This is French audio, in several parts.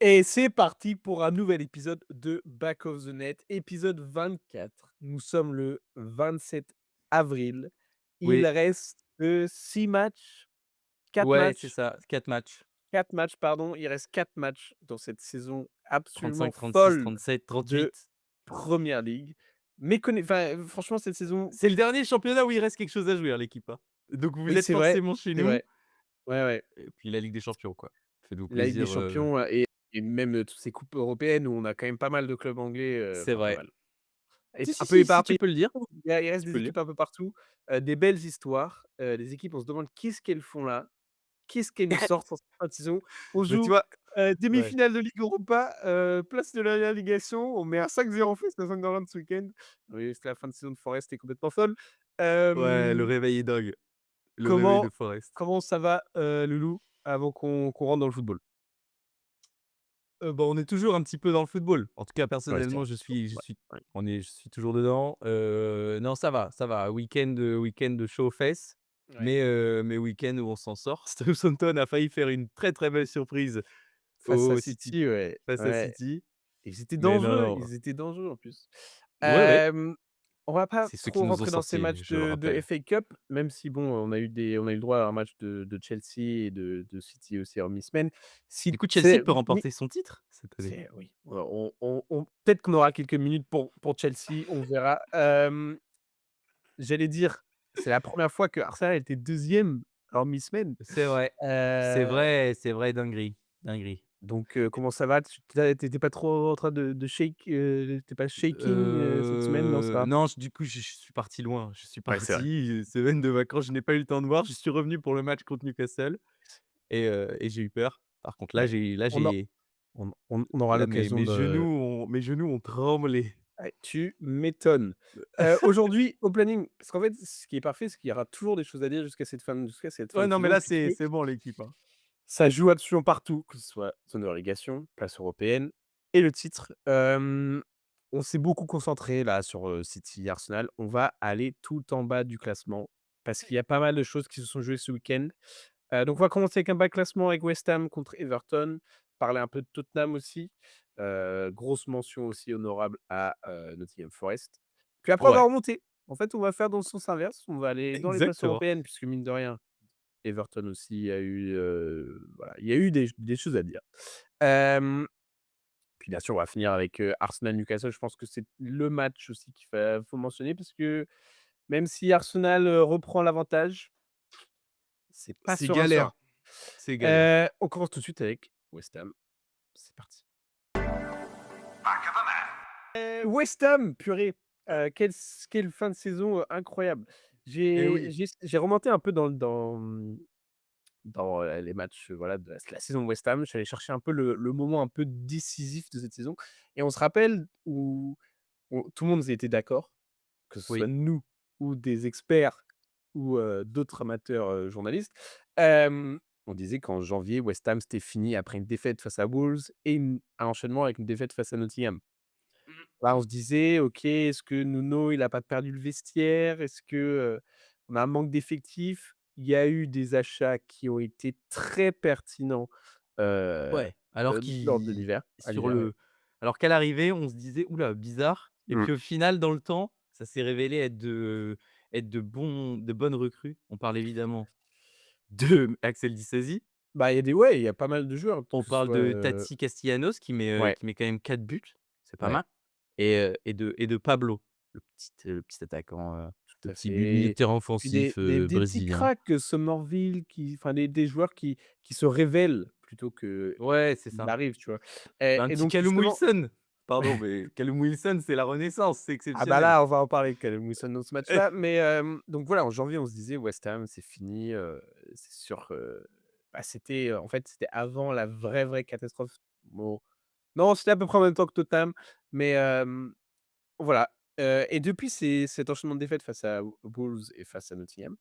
Et c'est parti pour un nouvel épisode de Back of the Net, épisode 24. Nous sommes le 27 avril. Il Oui, reste 6 matchs, 4 ouais, c'est matchs, ça, 4 matchs. 4 matchs, pardon. Il reste 4 matchs dans cette saison absolument 35-36, folle 37-38. de Première Ligue. Enfin, franchement, cette saison, C'est le dernier championnat où il reste quelque chose à jouer, hein, l'équipe, hein. Donc vous oui, êtes c'est vrai, forcément chez c'est nous vrai. Ouais, ouais. et puis la Ligue des champions, quoi. Faites-vous La Ligue des plaisir, Champions, et même toutes ces coupes européennes où on a quand même pas mal de clubs anglais, c'est enfin pas vrai. mal. Et Si, un si, peu si, si, tu éparpillé peux le dire, partout. Il reste tu des peux le dire. équipes un peu partout, des belles histoires, les équipes, on se demande qu'est-ce qu'elles font là? Qu'est-ce qu'elles nous sortent en cette fin de saison? On Mais tu joue, vois ouais, demi-finale de Ligue Europa, place de la relégation, on met un 5-0 en face à Sunderland ce week-end. Oui, c'est la fin de saison de Forest est complètement folle. ouais, le Hem, réveil est dingue, le réveil de comment Forest. comment ça va, Loulou, avant qu'on rentre dans le football? Bah, on est toujours un petit peu dans le football. En tout cas, Ouais, c'est personnellement, vrai, je ouais, suis ouais. je suis toujours dedans. Non, ça va. Week-end de chaud aux fesses, Ouais. mais week-end où on s'en sort. Southampton a failli faire une très, très belle surprise Face à au City City, ouais, face à ouais. City, mais non, non. Ils étaient dangereux en plus. Ouais, ouais, Hem, on va pas c'est ceux qui trop nous ont rentrer dans ces sortis, matchs je le de rappelle. FA Cup, même si bon, on a eu le droit à un match de Chelsea et de City aussi en mi-semaine. Du Si coup, Chelsea c'est peut mi remporter son titre cette année. c'est oui, on peut-être qu'on aura quelques minutes pour Chelsea, on verra. J'allais dire, c'est la première fois que Arsenal était 2e en mi-semaine. C'est vrai, Heu c'est vrai, dinguerie, dinguerie. Donc, comment ça va? Tu pas trop en train de tu pas shaking, cette semaine? Non, ça va? Non, du coup, je suis parti loin. Je suis Ouais, c'est vrai. parti, semaine de vacances, je n'ai pas eu le temps de voir. Je suis revenu pour le match contre Newcastle et j'ai eu peur. Par contre, Ouais. On en on aura là, l'occasion de mes genoux ont tremblé. ouais, tu m'étonnes. Aujourd'hui, au planning parce qu'en fait, ce qui est parfait, c'est qu'il y aura toujours des choses à dire jusqu'à cette fin Ouais, de non, mais saison là, puisque c'est bon l'équipe, hein. ça joue absolument partout, que ce soit zone de relégation, place européenne et le titre. On s'est beaucoup concentré là sur, City, Arsenal. On va aller tout en bas du classement parce qu'il y a pas mal de choses qui se sont jouées ce week-end. Donc on va commencer avec un bas classement avec West Ham contre Everton, parler un peu de Tottenham aussi. Grosse mention aussi honorable à, Nottingham Forest. Puis après on va Ouais, remonter. En fait, on va faire dans le sens inverse, on va aller dans les places exactement. européennes puisque mine de rien, Everton aussi a eu, voilà, il y a eu des choses à dire. Hem, Puis bien sûr, on va finir avec, Arsenal-Newcastle. Je pense que c'est le match aussi faut mentionner parce que même si Arsenal, reprend l'avantage, c'est pas C'est serein, serein. galère, c'est galère. On commence tout de suite avec West Ham. C'est parti. West Ham, purée, quelle fin de saison, incroyable. Eh oui. J'ai remonté un peu dans, les matchs, voilà, de la saison de West Ham. J'allais chercher un peu le moment un peu décisif de cette saison et on se rappelle où tout le monde était d'accord, que ce soit Oui. nous ou des experts ou, d'autres amateurs, journalistes. On disait qu'en janvier, West Ham, c'était fini après une défaite face à Wolves et un enchaînement avec une défaite face à Nottingham. Mmh. Là, on se disait: «OK, est-ce que Nuno, il a pas perdu le vestiaire? Est-ce que, on a un manque d'effectifs?» Il y a eu des achats qui ont été très pertinents, heu Ouais, alors lors de qu'il à sur l'hiver, ouais. le alors qu'à l'arrivée, on se disait: «Ouh là, bizarre» et Mmh. puis au final, dans le temps, ça s'est révélé être de bonnes recrues. On parle évidemment de Axel Disasi, Bah, il y a des ouais, il y a pas mal de joueurs, on que ce parle soit, de Tati Castellanos ouais, qui met quand même 4 buts, c'est pas ouais, mal et de Pablo, le petit attaquant, tout le à petit milieu fait. de terrain Puis offensif, des petits brésilien. cracks, Summerville enfin des joueurs qui se révèlent plutôt qu'ils Ouais, c'est ça. arrivent, tu vois? Bah, un Et petit donc Callum justement Wilson, pardon, mais Callum Wilson, c'est la renaissance, c'est ah bah exceptionnel. là, on va en parler de Callum Wilson dans ce match-là, mais donc voilà, en janvier, on se disait: «West Ham, c'est fini», c'est sûr que bah, c'était, en fait, c'était avant la vraie catastrophe. Bon, non, c'était à peu près en même temps que Tottenham, mais voilà, et depuis cet enchaînement de défaites face à Wolves et face à Nottingham,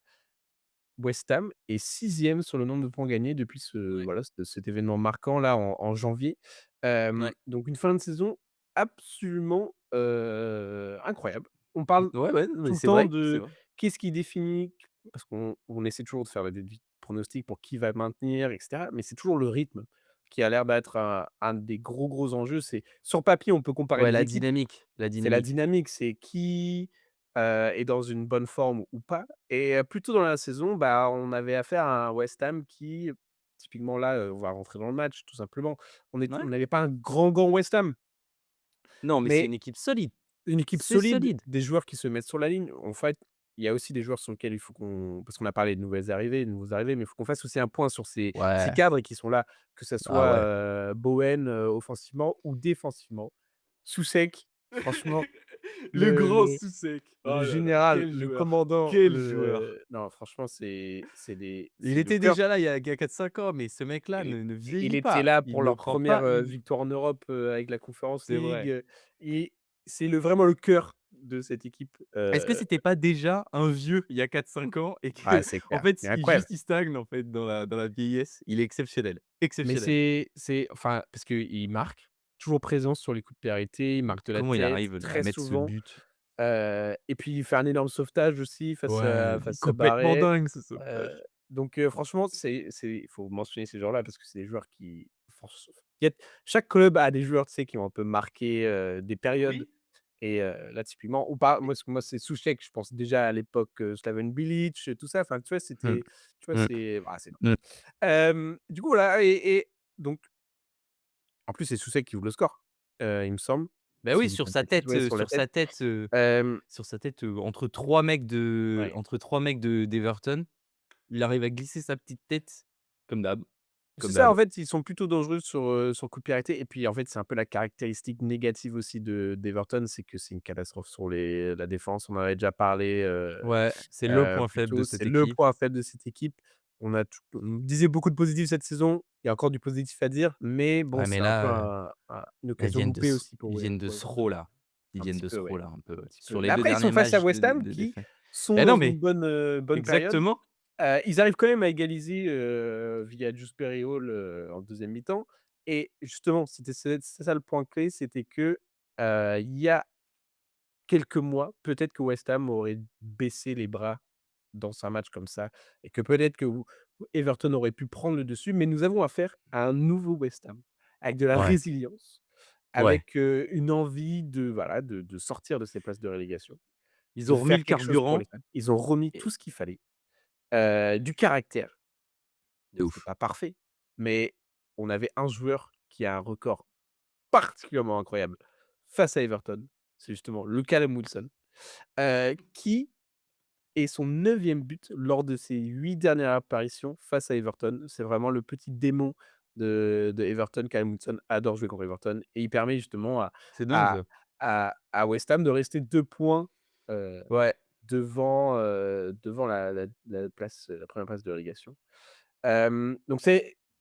West Ham est 6e sur le nombre de points gagnés depuis Ouais, cet événement marquant là en janvier. ouais. Donc une fin de saison absolument, incroyable. On parle Ouais, ouais, non, mais tout le c'est temps vrai, c'est de vrai. qu'est-ce qui définit parce qu'on essaie toujours de faire des pronostics pour qui va maintenir et cetera, mais c'est toujours le rythme. qui a l'air d'être un des gros enjeux. C'est sur papier, on peut comparer Ouais, les la équipes. dynamique, la C'est la dynamique. dynamique, c'est qui, est dans une bonne forme ou pas et plus tôt dans la saison, bah, on avait affaire à un West Ham qui, typiquement là, on va rentrer dans le match tout simplement. On Ouais. n'avait pas un grand West Ham, Non, mais c'est mais une équipe solide. une équipe C'est solide, solide. des joueurs qui se mettent sur la ligne. En fait, il y a aussi des joueurs sur lesquels il faut parce qu'on a parlé de nouvelles arrivées, de nouveaux arrivés, mais il faut qu'on fasse aussi un point sur ces Ouais. cadres qui sont là, que ça Ah soit, ouais. Bowen, offensivement ou défensivement. Soucek, franchement, Le le grand le Soucek. Oh le là là, général, quel le joueur, commandant, quel joueur. le non franchement Il c'est le était cœur. déjà là il y a 4-5 ans, mais ce mec-là Il ne il vieillit était pas. là Il pour ne leur prend première pas re il victoire en Europe, avec la Conference c'est League, vrai. et c'est vraiment le cœur de cette équipe, Est-ce que c'était pas déjà un vieux il y a 4-5 ans et ouais, que c'est en clair, fait, il est juste incroyable. il stagne en fait dans la vieillesse? Il est exceptionnel, Mais exceptionnel. c'est enfin, parce qu'il marque, toujours présent sur les coups de pied arrêtés, il Mais marque de la comment il tête arrive à très mettre ce souvent, but? et puis il fait un énorme sauvetage aussi Ouais, il est face à complètement Barret, dingue ce heu, sauvetage. donc franchement, il faut mentionner ces joueurs-là parce que c'est des joueurs qui force il y a chaque club a des joueurs, tu sais, qui ont un peu marqué, des périodes. Oui, Et là, typiquement ou pas, moi, c'est Souček, je pense déjà à l'époque, Slaven Bilic, tout ça, enfin, tu vois, mmh, tu vois, mmh, c'est énorme. mmh. Du coup, voilà et donc en plus, c'est Souček qui ouvre le score, il me semble, Bah si oui, je dis pas de bêtises, ouais, sur la sur tête. sa tête, Hem, sur sa tête, ouais. entre 3 mecs de d'Everton, il arrive à glisser sa petite tête comme d'hab, C'est comme ça, d'hab. en fait, ils sont plutôt dangereux sur coup de pied arrêté et puis, en fait, c'est un peu la caractéristique négative aussi d'Everton, c'est que c'est une catastrophe sur la défense. On en avait déjà parlé, Ouais, c'est le point plus faible de tôt. cette C'est le équipe. point faible de cette équipe. On disait beaucoup de positifs cette saison. Il y a encore du positif à dire, mais bon, Ouais, mais c'est un peu là, une là, occasion loupée aussi ils viennent de pour se Everton. là. Ils Un viennent petit de peu, se ouais, là un peu, un petit peu. sur Mais les 2 après, ils sont derniers face à matchs West Ham de qui défaite. sont Bah dans non, une mais bonne période. exactement. Ils arrivent quand même à égaliser, via Dewsbury Hall, en deuxième mi-temps et justement, c'est ça le point clé, c'était que, il y a quelques mois, peut-être que West Ham aurait baissé les bras dans un match comme ça et que peut-être que Everton aurait pu prendre le dessus, mais nous avons affaire à un nouveau West Ham, avec de la Ouais, résilience, ouais. avec, une envie voilà, de sortir de ces places de relégation, Ils de ont remis faire le quelque chose pour carburant les fans. Ils ont remis et tout ce qu'il fallait, du caractère. de C'est ouf. pas parfait, mais on avait un joueur qui a un record particulièrement incroyable face à Everton, c'est justement le Callum Wilson, qui est son neuvième but lors de ses 8 dernières apparitions face à Everton. C'est vraiment le petit démon de Everton. Callum Wilson adore jouer contre Everton et il permet justement C'est dingue à ça. à West Ham de rester 2 points, heu, Ouais. devant la 1re place de relégation. Donc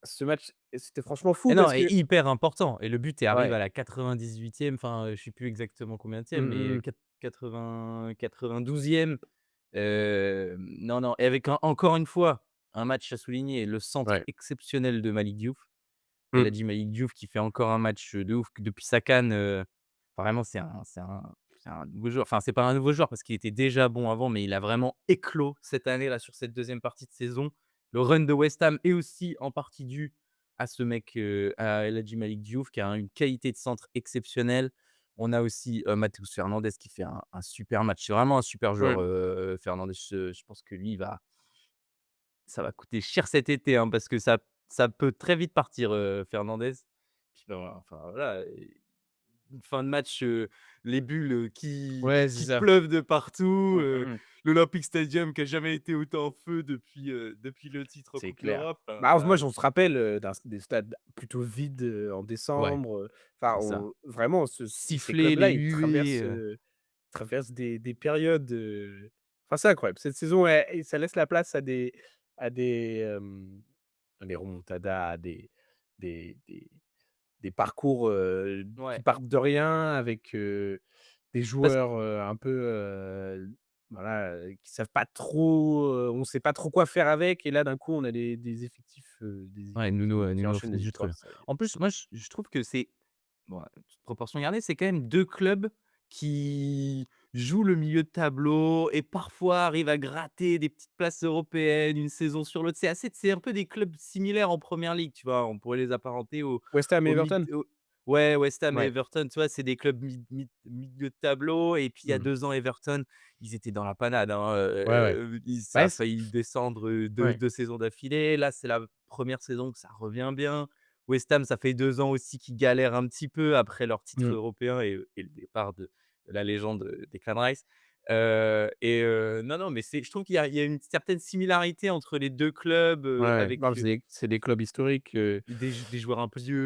ce match, c'était franchement fou Et non, parce et que hyper important et le but arrive ouais. à la 98e, enfin, je sais plus exactement combienième, Mmh mais mh. 92e. Non, non et avec encore une fois, un match à souligner, le centre Ouais. exceptionnel de Malick Diouf. Elle Mmh. a dit Malick Diouf qui fait encore un match, de ouf depuis sa CAN, vraiment c'est un nouveau joueur. Enfin, c'est pas un nouveau joueur parce qu'il était déjà bon avant, mais il a vraiment éclos cette année là sur cette deuxième partie de saison. Le run de West Ham est aussi en partie dû à ce mec, à El Hadji Malick Diouf qui a une qualité de centre exceptionnelle. On a aussi, Matheus Fernandes qui fait un super match. C'est vraiment un super joueur, Mmh. Fernandes. Je pense que lui, il va ça va coûter cher cet été, hein, parce que ça peut très vite partir, Fernandes. Puis, bah, enfin voilà, une fin de match, les bulles, Ouais, c'est qui ça. pleuvent de partout, Mmh, mmh mh. l'Olympic Stadium qui a jamais été autant en feu depuis le titre en C'est Coupe clair. d'Europe. Enfin Bah, moi, là, on se rappelle, des stades plutôt vides, en ouais, décembre, enfin, c'est ça. on vraiment ces Siffler, les clubs-là, ils huées, traversent des périodes, enfin, c'est incroyable. Cette saison, et ça laisse la place à des remontadas, à des des des parcours, qui ouais, partent de rien avec, des parce joueurs, un peu, voilà, qui savent pas trop, on sait pas trop quoi faire avec et là, d'un coup, on a des effectifs, des ouais, équipes qui Nuno enchaînent fait des du victoires, truc. c'est En plus, moi, je trouve que c'est bon, toute proportion gardée, c'est quand même 2 clubs qui joue le milieu de tableau et parfois arrive à gratter des petites places européennes une saison sur l'autre. C'est un peu des clubs similaires en première ligue, tu vois? On pourrait les apparenter West Ham et au mid Everton? au ouais, West Ham et Ouais, Everton, tu vois? C'est des clubs milieu de tableau et puis il y a mmh, 2 ans, Everton, ils étaient dans la panade, hein, ouais, ouais. ils ça Ouais, a failli descendre, ouais, 2 saisons d'affilée. Là, c'est la première saison que ça revient bien. West Ham, ça fait 2 ans aussi qu'ils galèrent un petit peu après leur titre mmh, européen et le départ de la légende, Declan Rice. Non, non, mais je trouve qu'il y a une certaine similarité entre les 2 clubs, ouais, ouais. avec, Non, mais c'est des clubs historiques, des joueurs un peu vieux,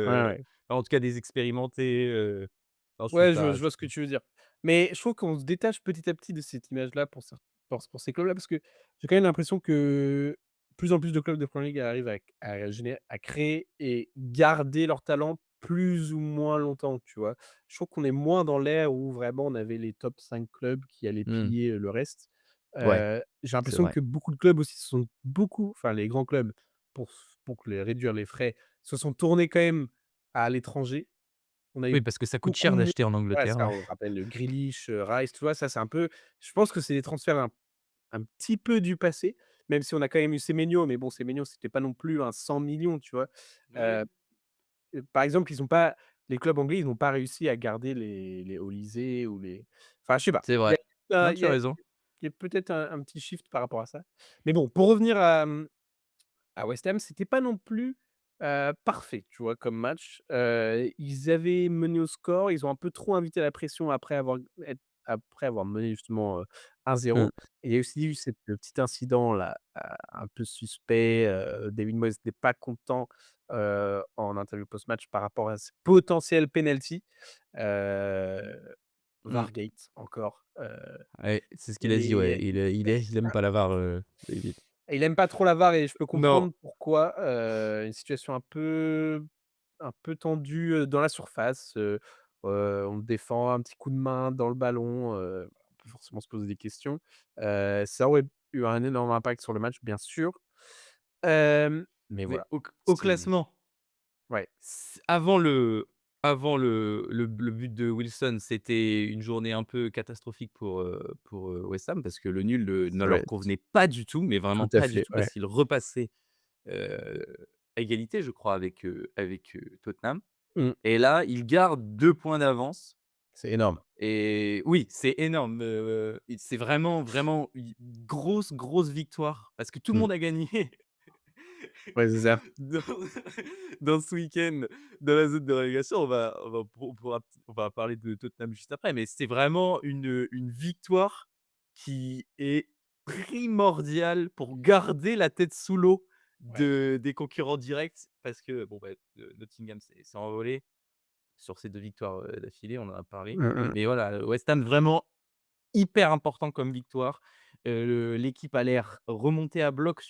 ouais, ouais. enfin, en tout cas des expérimentés, non, je trouve Ouais, je ça je je vois ce que tu veux dire. Mais je trouve qu'on se détache petit à petit de cette image-là pour ces clubs-là, parce que j'ai quand même l'impression que plus en plus de clubs de Premier League arrivent à créer et garder leur talent plus ou moins longtemps, tu vois? Je trouve qu'on est moins dans l'ère où vraiment on avait les top 5 clubs qui allaient mmh, piller, le reste. ouais, J'ai c'est l'impression vrai. que beaucoup de clubs aussi se sont enfin les grands clubs pour les réduire les frais, se sont tournés quand même à l'étranger. On a Oui, eu parce que ça coûte beaucoup cher moins. d'acheter en Ouais, Angleterre, ça, ouais. on rappelle, Grealish, Rice, tu vois? Ça, c'est un peu, je pense que c'est des transferts un petit peu du passé, même si on a quand même eu Semenyo, mais bon, Semenyo, c'était pas non plus un 100 millions, tu vois? Oui. Heu, Par exemple, ils ont pas les clubs anglais, ils n'ont pas réussi à garder les Olysée ou les, enfin, je sais pas. C'est Il y vrai. a Non, il tu y as a raison. il y a peut-être un petit shift par rapport à ça. Mais bon, pour revenir à West Ham, c'était pas non plus, parfait, tu vois, comme match. Ils avaient mené au score, ils ont un peu trop invité la pression après avoir mené justement, Mmh. 1-0. Et il y a aussi eu le petit incident là, un peu suspect, David Moyes n'était pas content, en interview post-match par rapport à ce potentiel penalty, heu, Mmh. VAR encore, Ouais, c'est ce qu'il a dit, ouais. et Il aime pas la VAR, David. et il aime pas trop la VAR et je peux Non. comprendre pourquoi, une situation un peu tendue, dans la surface, on défend, un petit coup de main dans le ballon, on peut forcément se poser des questions. Ça aurait eu un énorme impact sur le match, bien sûr, mais Mais voilà, au c'est classement, ouais, avant le but de Wilson, c'était une journée un peu catastrophique pour, West Ham parce que le nul, ne ouais, leur convenait pas du tout, mais tout vraiment à pas du fait, tout ouais. parce qu'ils repassaient, heu, à égalité, je crois, avec, Tottenham Mmh, et là, ils gardent 2 points d'avance c'est énorme. et oui, c'est énorme, et c'est vraiment, vraiment une grosse, grosse victoire parce que tout le Mmh. monde a gagné. Ouais, c'est ça. Dans dans ce week-end, dans la zone de relégation, on va parler de Tottenham juste après, mais c'est vraiment une victoire qui est primordiale pour garder la tête sous l'eau Ouais. des concurrents directs parce que bon, bah, Nottingham s'est envolé sur ces 2 victoires, d'affilée, on en a parlé. Mmh mh. Mais voilà, West Ham vraiment hyper important comme victoire. L'équipe a l'air remontée à bloc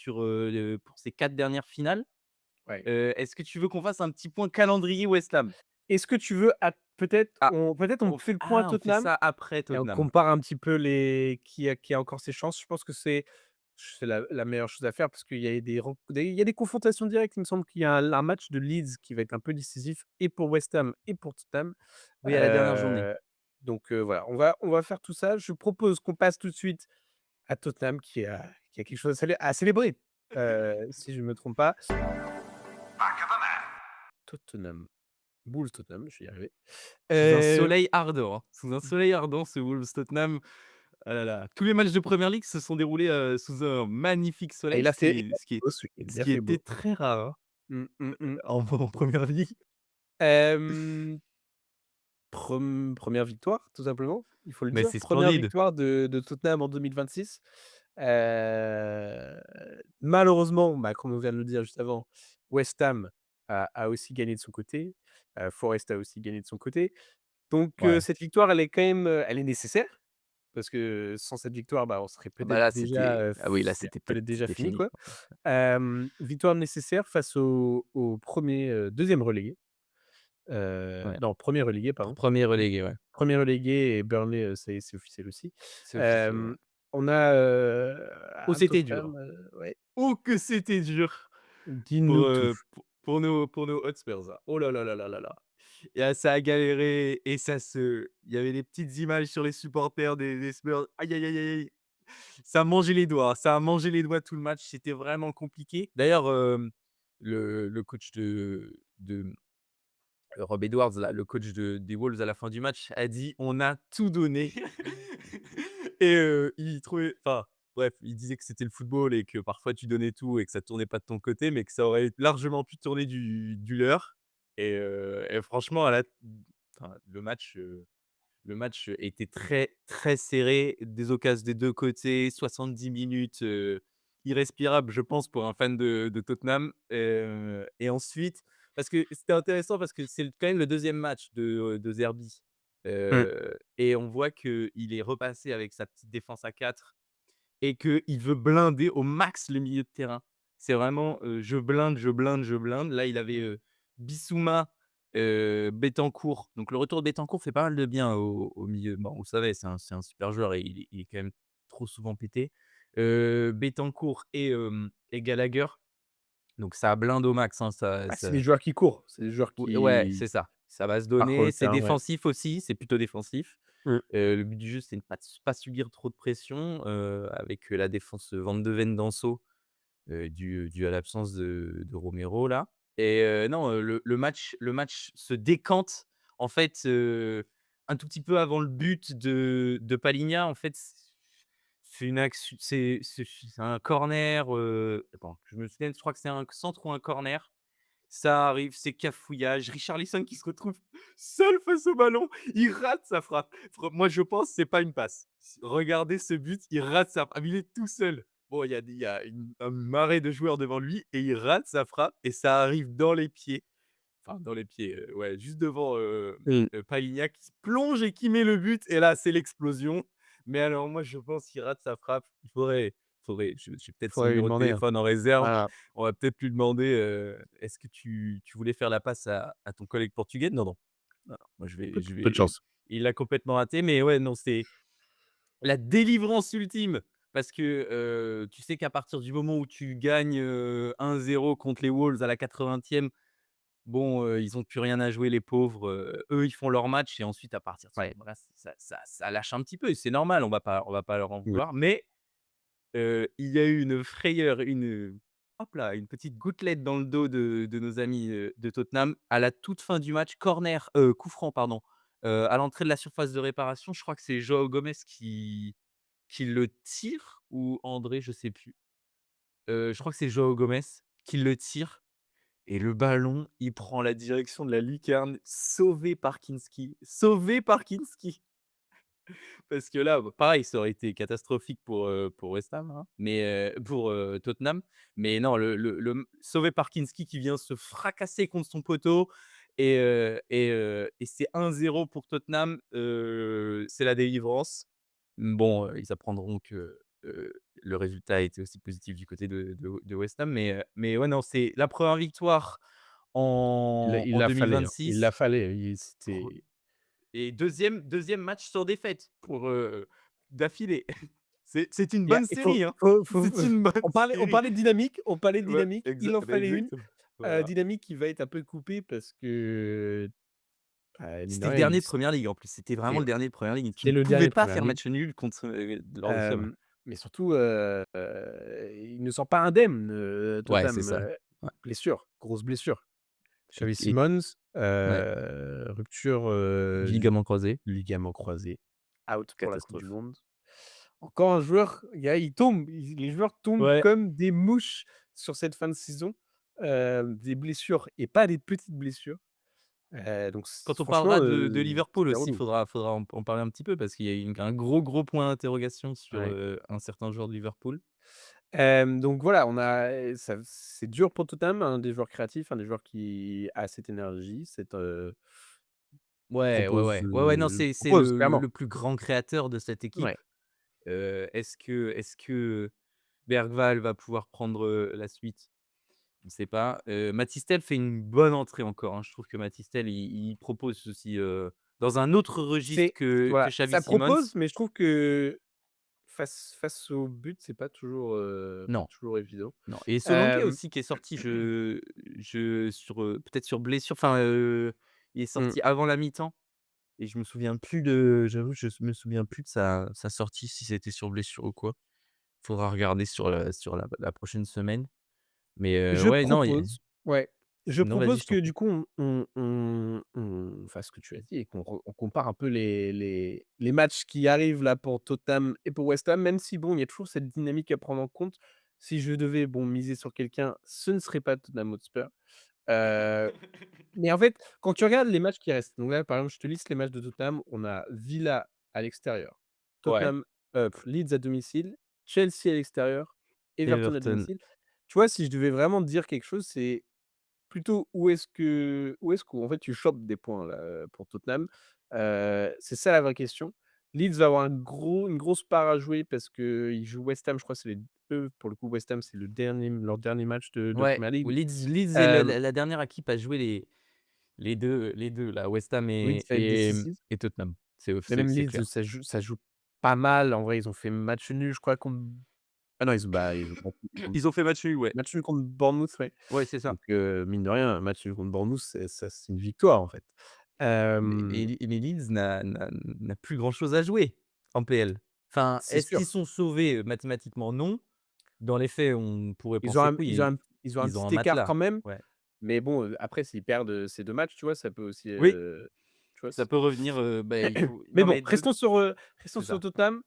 pour ses 4 dernières finales. Ouais. Est-ce que tu veux qu'on fasse un petit point calendrier West Ham? Est-ce que tu veux Ah, peut-être on fait le point à on fait Tottenham? ça après Et on Tottenham. compare un petit peu les qui a encore ses chances. Je pense que c'est la meilleure chose à faire parce qu'il y a il y a des confrontations directes. Il me semble qu'il y a un match de Leeds qui va être un peu décisif et pour West Ham et pour Tottenham. Oui, à la dernière journée. Heu, voilà, on va faire tout ça. Je propose qu'on passe tout de suite à Tottenham qui a quelque chose à célébrer, si je ne me trompe pas. Tottenham, Bulls Tottenham, je vais y arriver. Sous un Heu, soleil ardent, hein, sous un soleil ardent, ce Wolves Tottenham. Ah là là, tous les matchs de Premier League se sont déroulés, sous un magnifique et soleil, il a fait beau ce week-end, ce il a qui fait était beau. très rare, hein, Mmh, mmh, mmh. en Première Ligue. Hem 1re victoire, tout simplement, il faut le Mais dire. c'est Première splendide. victoire de Tottenham en 2026. Malheureusement, bah, comme on vient de le dire juste avant, West Ham a aussi gagné de son côté, Forest a aussi gagné de son côté. Donc Ouais. cette victoire, elle est quand même, elle est nécessaire parce que sans cette victoire, bah, on serait Ah bah peut-être là, déjà, c'était ah oui, là, c'est c'était peut-être peut-être déjà c'était fini, fini, quoi. quoi. Victoire nécessaire face au 1er, 2 relégué, Ouais. non, 1er relégué, pardon. 1er relégué, ouais. 1er relégué et Burnley, ça y est, c'est officiel aussi. C'est officiel, ouais. Hem, on a, Oh, un c'était dur. Tottenham, ouais, Oh que c'était dur dis-nous tout. pour nos Hotspurs, là. Oh là là là là là là. Et ça a galéré et il y avait des petites images sur les supporters des Spurs. Aïe, aïe, aïe, aïe, aïe. Ça a mangé les doigts, ça a mangé les doigts tout le match, c'était vraiment compliqué. D'ailleurs, le coach de Rob Edwards là, le coach des Wolves à la fin du match a dit: «On a tout donné» et il trouvait enfin bref, il disait que c'était le football et que parfois tu donnais tout et que ça tournait pas de ton côté, mais que ça aurait largement pu tourner du leur et franchement à la enfin le match était très, très serré, des occasions des 2 côtés, 70 minutes, irrespirables, je pense, pour un fan de Tottenham, et ensuite parce que c'était intéressant parce que c'est quand même le deuxième match de Zerbi, Mmh. et on voit qu'il est repassé avec sa petite défense à 4 et qu'il veut blinder au max le milieu de terrain. C'est vraiment, je blinde, je blinde, je blinde. Là, il avait, Bissouma, Bentancur. Donc le retour de Bentancur fait pas mal de bien au milieu. Bon, vous savez, c'est un super joueur et il est quand même trop souvent pété. Bentancur et Gallagher. Donc ça blinde au max, hein, Ah, c'est des joueurs qui courent, c'est des joueurs ouais, qui c'est ça. Ça va se parcourent donner. le C'est terrain, ouais. défensif aussi, c'est plutôt défensif. Mmh. Le but du jeu, c'est de pas subir trop de pression, avec, la défense, Van de Ven, Danso, dû à l'absence de Romero là et non, le match se décante en fait, un tout petit peu avant le but de Palhinha. En fait, c'est une action c'est un corner, attends, je me souviens, je crois que c'est un centre ou un corner. Ça arrive, c'est cafouillage. Richarlison qui se retrouve seul face au ballon, il rate sa frappe. Moi, je pense que c'est pas une passe. Regardez ce but, il rate sa frappe. Il est tout seul. Bon, il y a une marée de joueurs devant lui et il rate sa frappe et ça arrive dans les pieds. Enfin, dans les pieds, ouais, juste devant, Mmh. Palhinha qui se plonge et qui met le but et là, c'est l'explosion. Mais alors moi, je pense qu'il rate sa frappe. Il faudrait j'ai peut-être son Faudrait lui numéro de demander, hein. téléphone en réserve. Voilà. On va peut-être lui demander, «Est-ce que tu voulais faire la passe à ton collègue portugais?» Non, non. Non, non, moi je Peu de vais chance. il l'a complètement raté, mais ouais, non, c'est la délivrance ultime parce que, tu sais qu'à partir du moment où tu gagnes, 1-0 contre les Wolves à la 80e. Bon, ils ont plus rien à jouer les pauvres, eux, ils font leur match et ensuite à partir de ce Ouais. moment-là, ça lâche un petit peu et c'est normal, on va pas leur en Oui. vouloir. Mais, il y a eu une frayeur, hop là, une petite gouttelette dans le dos de nos amis, de Tottenham à la toute fin du match, coup franc pardon, à l'entrée de la surface de réparation. Je crois que c'est Joao Gomez qui le tire ou André, je sais plus. Je crois que c'est Joao Gomez qui le tire et le ballon, il prend la direction de la lucarne, sauvé par Kinski, sauvé par Kinski. Parce que là, bah, pareil, ça aurait été catastrophique pour West Ham, hein, mais pour, Tottenham. Mais non, sauvé par Kinski qui vient se fracasser contre son poteau et c'est 1-0 pour Tottenham, c'est la délivrance. Bon, ils apprendront que, le résultat a été aussi positif du côté de West Ham, mais ouais, non, c'est la première victoire en Il en l'a fallait, hein. Il 2026 l'a fallait. re C'était et deuxième match sans défaite d'affilée. C'est une il y a bonne il faut série, hein. faut faut C'est une bonne on série. parlait de dynamique, Ouais, il en fallait une. exactement. Voilà. Dynamique qui va être un peu coupée parce que, bah, mine de C'était le rien, dernier de première ligue en plus, c'était vraiment et le ouais, dernier de première ligue. Tu c'est ne le pouvais dernier de pas première faire ligue. match nul contre, lors de ce match. Mais surtout, il ne sort pas indemne, Ouais, c'est Tottenham, ça. Ouais. blessure, grosse blessure. Xavi Et Simons, ouais, rupture, du ligament croisé, ligament croisé, out pour la coupe du catastrophe. monde. Encore un joueur, il tombe, les joueurs tombent Ouais. comme des mouches sur cette fin de saison, des blessures et pas des petites blessures, donc Quand on franchement, parlera de Liverpool c'est aussi, il relou. faudra en parler un petit peu parce qu'il y a un gros point d'interrogation sur, Ouais. un certain joueur de Liverpool. Donc voilà, on a ça c'est dur pour Tottenham, un des joueurs créatifs, un des joueurs qui a cette énergie, Ouais, ouais, ouais. Ouais, ouais, non, c'est propose le clairement. plus grand créateur de cette Ouais. équipe. Est-ce que Bergvall va pouvoir prendre, la suite? On ne sait pas. Mathys fait une bonne entrée encore, hein. Je trouve que Mathys il propose aussi, dans un autre registre C'est que voilà, Xavi ça Simons. propose, mais je trouve que face au but, c'est pas Non. toujours évident. Non et Solanke Hem, aussi qui est sorti, je sur, peut-être sur blessure, enfin, il est Mmh. sorti avant la mi-temps et je me souviens plus de j'avoue, je me souviens plus de sa sortie, si c'était sur blessure ou quoi. Faudra regarder sur la prochaine semaine. Mais Je ouais, non, il propose ouais, je non, vas-y, propose je t'en que du prie. coup on fasse ce que tu as dit et on compare un peu les matchs qui arrivent là pour Tottenham et pour West Ham, même si bon, il y a toujours cette dynamique à prendre en compte. Si je devais, bon, miser sur quelqu'un, ce ne serait pas Tottenham Hotspur. Heu, mais en fait, quand tu regardes les matchs qui restent, donc là, par exemple, je te liste les matchs de Tottenham. On a Villa à l'extérieur, Ouais, Leeds à domicile, Chelsea à l'extérieur, Everton à Everton. domicile. Tu vois, si je devais vraiment dire quelque chose, c'est plutôt où est-ce qu'en fait tu chopes des points là, pour Tottenham? C'est ça la vraie question. Leeds va avoir une grosse part à jouer parce qu'ils jouent West Ham, je crois que c'est les eux, pour le coup, West Ham, c'est leur dernier match de Ouais, Premier League. Leeds est la Hem, la dernière équipe à jouer les deux là, West Ham oui, et ça va être décisif. et Tottenham. Mais même C'est Leeds, clair. ça joue pas mal. En vrai, ils ont fait match nul, je crois, contre ah non, ils ont Ils ont fait match nul, ouais. match nul contre Bournemouth, ouais. Ouais, c'est ça. Donc mine de rien, un match nul contre Bournemouth, c'est une victoire, en fait. Mais Hem, Leeds n'a plus grand chose à jouer en PL. Enfin, c'est est-ce qu'ils sûr. sont sauvés? Mathématiquement, non. Dans les faits, on pourrait Ils ont penser un que oui, ils ont un ils ont un ils ont un petit écart matelas. quand même, Ouais. mais bon, après s'ils perdent, ces 2 matchs, tu vois, ça peut aussi, Oui, tu vois? ça peut revenir, il faut Mais non bon, mais de restons c'est sur ça. Tottenham.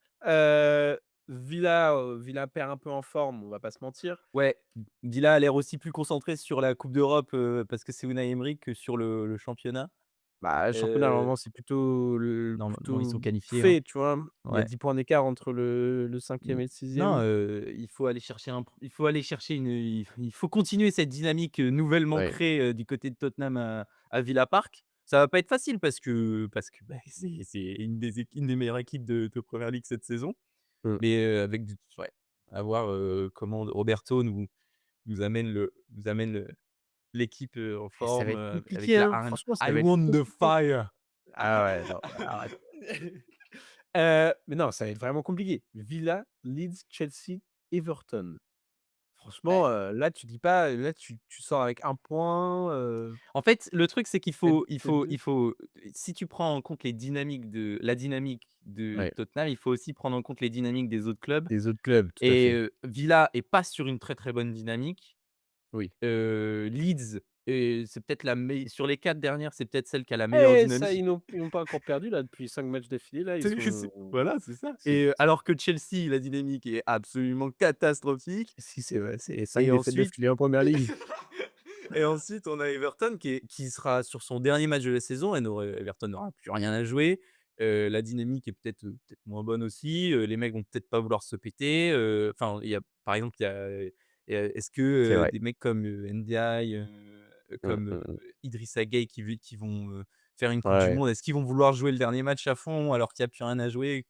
Villa perd un peu en forme, on va pas se mentir. Ouais, Villa a l'air aussi plus concentré sur la coupe d'Europe, parce que c'est Unai Emery que sur le championnat. Bah, le championnat Heu, normalement c'est plutôt Normalement, ils plutôt sont qualifiés, hein. fait, tu vois? Il y a Ouais. 10 points d'écart entre le Mmh. 5e et le Non, 6e. il faut aller chercher il faut continuer cette dynamique, nouvellement Ouais. créée, du côté de Tottenham à Villa Park. Ça va pas être facile parce que, bah, c'est une des meilleures équipes de Premier League cette saison. Mmh. Mais, avec du ouais, à voir, comment Roberto nous amène l'équipe, en Et ça va forme, être avec compliqué, la hein, Iron franchement ça I va être want the compliqué. fire. Ah ouais, non, arrête. Mais non, ça va être vraiment compliqué. Villa, Leeds, Chelsea, Everton. Franchement, Ouais. là tu dis pas, là tu sors avec un point, En fait, le truc, c'est qu'il peut-être faut il peut-être faut 2. il faut si tu prends en compte la dynamique de Ouais, Tottenham, il faut aussi prendre en compte les dynamiques des autres clubs les autres clubs, tout à et fait. Villa est pas sur une très, très bonne dynamique. Oui. Leeds c'est peut-être la meille sur les 4 dernières, c'est peut-être celle qui a la meilleure Eh ça, dynamique. ils n'ont pas encore perdu là depuis 5 matchs d'affilée là, ils sont Voilà, c'est ça c'est et alors que Chelsea, la dynamique est absolument catastrophique si c'est vrai, c'est 5 et défaites ensuite d'affilée en Premier League. et ensuite on a Everton qui sera sur son dernier match de la saison et Everton n'aura plus rien à jouer. La dynamique est peut-être moins bonne aussi, les mecs vont peut-être pas vouloir se péter, enfin il y a par exemple, est-ce que, C'est vrai. des mecs comme, Ndiaye, Mmh, comme, mmh mh. Idrissa Gueye qui vont, faire une coupe du Ouais. monde, est-ce qu'ils vont vouloir jouer le dernier match à fond alors qu'il y a plus rien à jouer?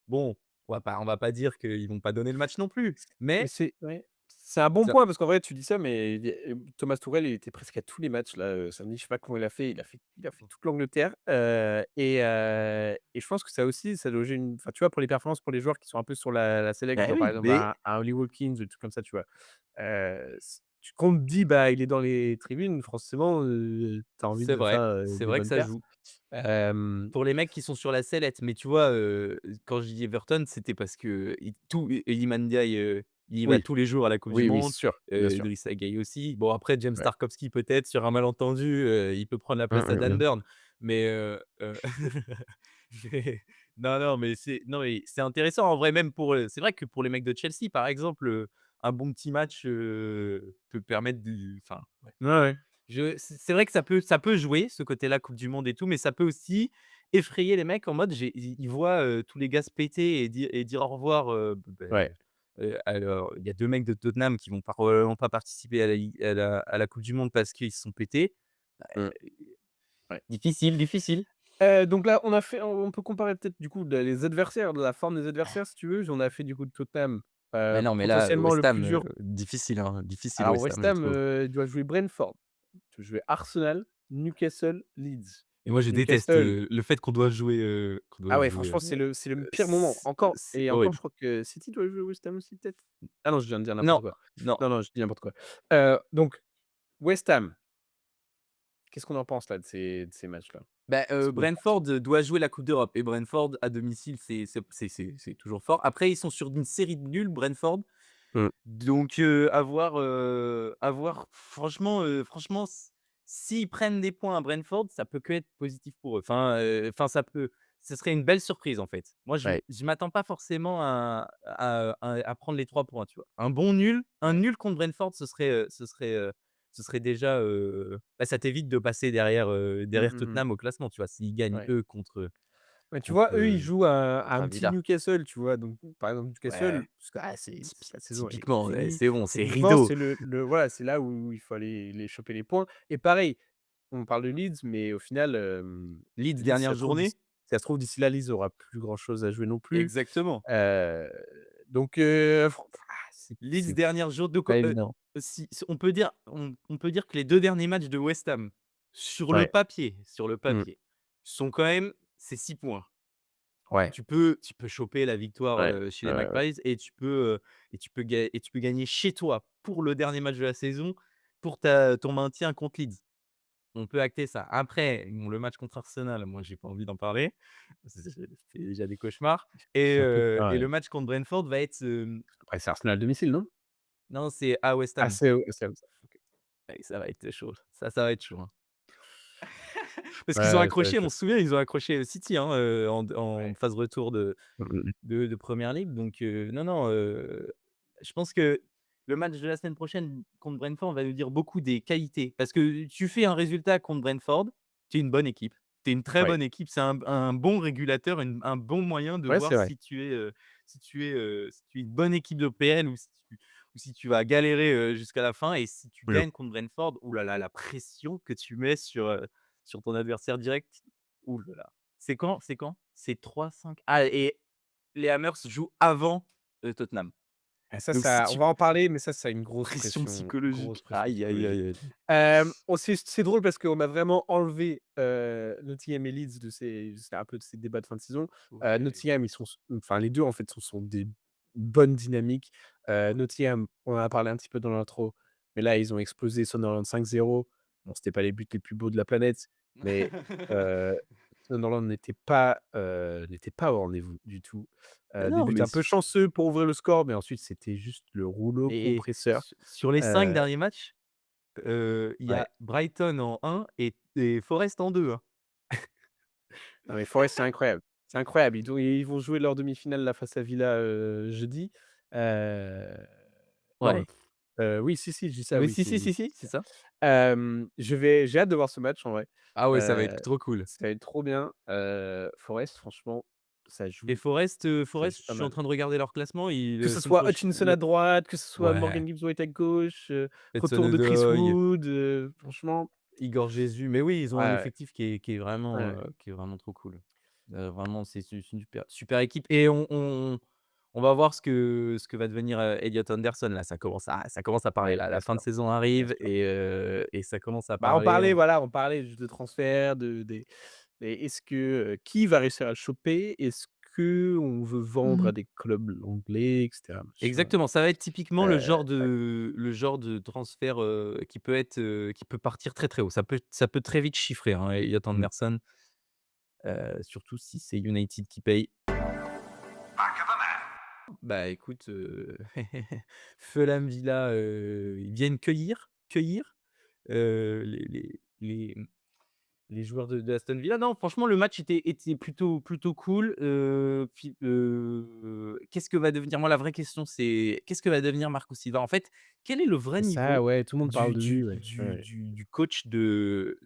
Bon, on va pas dire qu'ils vont pas donner le match non plus, Mais mais c'est ouais, c'est un bon ça point parce qu'en vrai, tu dis ça, mais Thomas Tuchel, il était presque à tous les matchs là, samedi. Je sais pas comment il a fait toute l'Angleterre, et je pense que ça aussi, ça doit jouer une enfin, tu vois, pour les performances, pour les joueurs qui sont un peu sur la sellec, bah genre par oui, exemple mais un Ollie Watkins, des trucs comme ça, tu vois? S Quand on te dit: «Bah, il est dans les tribunes», forcément, tu as envie de faire, c'est des vrai que bonnes ça perfs. joue. Hem, Pour les mecs qui sont sur la sellette, mais tu vois, quand je dis Everton, c'était parce que Iliman Ndiaye, il y va oui, tous les jours à la coupe du oui, oui, monde, c'est sûr, bien sûr. Idrissa Gueye aussi. Bon après James Ouais. Tarkowski peut-être sur un malentendu, il peut prendre la Mmh, place à mmh Dan mh. Burn, mais mais non, mais c'est intéressant en vrai même c'est vrai que pour les mecs de Chelsea par exemple, un bon petit match, peut permettre enfin ouais. Ouais, ouais. C'est vrai que ça peut jouer ce côté-là, coupe du monde et tout, mais ça peut aussi effrayer les mecs en mode ils voient, tous les gars se péter et dire au revoir, Ouais. alors il y a 2 mecs de Tottenham qui vont probablement pas participer à la coupe du monde parce qu'ils se sont pétés. Mmh. Ouais. Difficile, difficile. Donc là, on peut comparer peut-être du coup les adversaires, de la forme des adversaires si tu veux. On a fait du coup de Tottenham, Mais non, mais là, potentiellement le West plus Ham, dur. difficile, hein, difficile Alors West Ham, West je Ham, trouve doit jouer Brentford, doit jouer Arsenal, Newcastle, Leeds. et moi je déteste, Newcastle, le fait qu'on doit ah ouais, jouer, franchement, c'est le pire moment. c'est Encore, horrible. je crois que City doit jouer West Ham aussi peut-être? Ah non, je viens de dire Non, n'importe quoi. non. Non, non, je dis n'importe quoi. Donc West Ham, Qu'est-ce qu'on en pense là de ces matchs-là? Bah, Est-ce qu'on pense Brentford, doit jouer la coupe d'Europe et Brentford à domicile, c'est toujours fort. Après, ils sont sur une série de nuls, Brentford, mmh, donc à voir. Franchement, s'ils prennent des points à Brentford, ça peut que être positif pour eux. Enfin, ce serait une belle surprise, en fait. Moi, ouais, je m'attends pas forcément à prendre les 3 points, tu vois? Un ouais. nul contre Brentford, ce serait déjà, bah, ça t'évite de passer derrière, Mmh, derrière mmh mh. Tottenham au classement, tu vois? S'ils gagnent Ouais. eux contre Ouais, tu vois, contre, eux, ils heu, jouent à contre un un petit Villa. Newcastle, tu vois? Donc, par exemple, Newcastle, Ouais, parce que, c'est la saison est typiquement, ouais, finie. c'est bon, c'est Techniquement, rideau. c'est le voilà, c'est là où il faut aller les choper les points et pareil, on parle de Leeds, mais au final, Leeds, Leeds, dernière journée. ça se trouve d'ici là, Leeds aura plus grand chose à jouer non plus. Exactement. Heu, donc, fran Leeds, c'est dernière jour de co pas évident. si on peut dire que les 2 derniers matchs de West Ham, Ouais. sur le Mmh. papier, sont quand même c'est 6 points. Ouais. Tu peux choper la victoire, Ouais. chez Ouais, les ouais, ouais. Magpies et tu peux gagner chez toi pour le dernier match de la saison, pour ton maintien contre Leeds. On peut acter ça. Après, bon, le match contre Arsenal, moi, j'ai pas envie d'en parler. C'est déjà des cauchemars C'est un peu et ouais. le match contre Brentford va être, Après, c'est Arsenal à domicile, non? non, c'est à West Ah, Ham. c'est comme ça. OK. Ouais, ça va être chaud. Ça va être chaud, hein. Parce qu'ils ont Ouais, ça va accroché, être on chaud. se souvient, ils ont accroché, City, hein, en Ouais. phase retour Mmh mh, mmh. de Premier League donc non, non, je pense que le match de la semaine prochaine contre Brentford va nous dire beaucoup des qualités. Parce que tu fais un résultat contre Brentford, tu es une bonne équipe. Tu es une très Ouais. bonne équipe. C'est un bon régulateur, un bon moyen de Ouais, voir c'est vrai. si tu es une bonne équipe de PL ou si tu vas galérer, jusqu'à la fin et si tu Oui. gagnes contre Brentford, ouh là là, la pression que tu mets sur ton adversaire direct, ouh là là. C'est quand? C'est 3-5 ah et les Hammers jouent avant, Tottenham. Ah ça Donc si ça on tu va en parler, mais ça a une pression grosse psychologique, pression aïe, aïe, psychologique. aïe, aïe. C'est drôle parce qu'on a vraiment enlevé, Nottingham et Leeds de c'était un peu de ces débats de fin de saison. Ouais. Nottingham, ils sont enfin les 2 en fait sont des bonnes dynamiques. Nottingham, on en a parlé un petit peu dans l'intro, mais là, ils ont explosé Sunderland 5-0. Bon, c'était pas les buts les plus beaux de la planète, mais heu, Sunderland n'était pas au rendez-vous du tout. Mais Des non, buts mais un peu chanceux pour ouvrir le score, mais ensuite c'était juste le rouleau et compresseur. sur les 5 Heu, derniers matchs, il y ouais. a Brighton en 1 et Forest en 2, hein. Non mais Forest, c'est incroyable. C'est incroyable. Ils vont jouer leur demi-finale là face à Villa, jeudi. Heu, non, Ouais. oui, si, si, je dis ça, Oui, oui, si, c'est si, une si, si, c'est demi-finale. ça. J'ai hâte de voir ce match en vrai. Ah ouais, ça va être Heu, trop cool. Ça va être trop bien. Forest, franchement, ça Et joue Forest, ça joue je pas suis en mal. train de regarder leur classement, Que la ce semaine soit prochaine Hutchinson à droite, que ce soit ouais, Morgan Gibbs-White à gauche, retour de Chris Hudson-Odoi, Wood, franchement, Igor Jesus, mais oui, ils ont un ouais, effectif ouais, qui est vraiment trop cool. Vraiment, c'est une super équipe et on va voir ce que va devenir, Elliott Anderson là, ça commence à parler ouais, là. bien La fin de sûr, saison bien arrive sûr. et ça commence à Bah, on parler, parlait, hein. voilà, on parlait juste de transfert, et est-ce que, qui va réussir à le choper? Est-ce qu'on veut vendre à Mmh. des clubs anglais et cetera, machin? Exactement, ça va être typiquement Ouais. le genre de transfert, qui peut partir très, très haut. Ça peut très vite chiffrer, hein, Elliott Mmh. Anderson, surtout si c'est United qui paye. Bah, écoute, Fulham Villa, ils viennent cueillir, les joueurs de Aston Villa. Non, franchement, le match était plutôt cool. Qu'est-ce que va devenir moi, la vraie question, c'est qu'est-ce que va devenir Marco Silva? En fait, quel est le vrai C'est ça, niveau ouais, tout le monde parle de lui, ouais, ouais. du coach de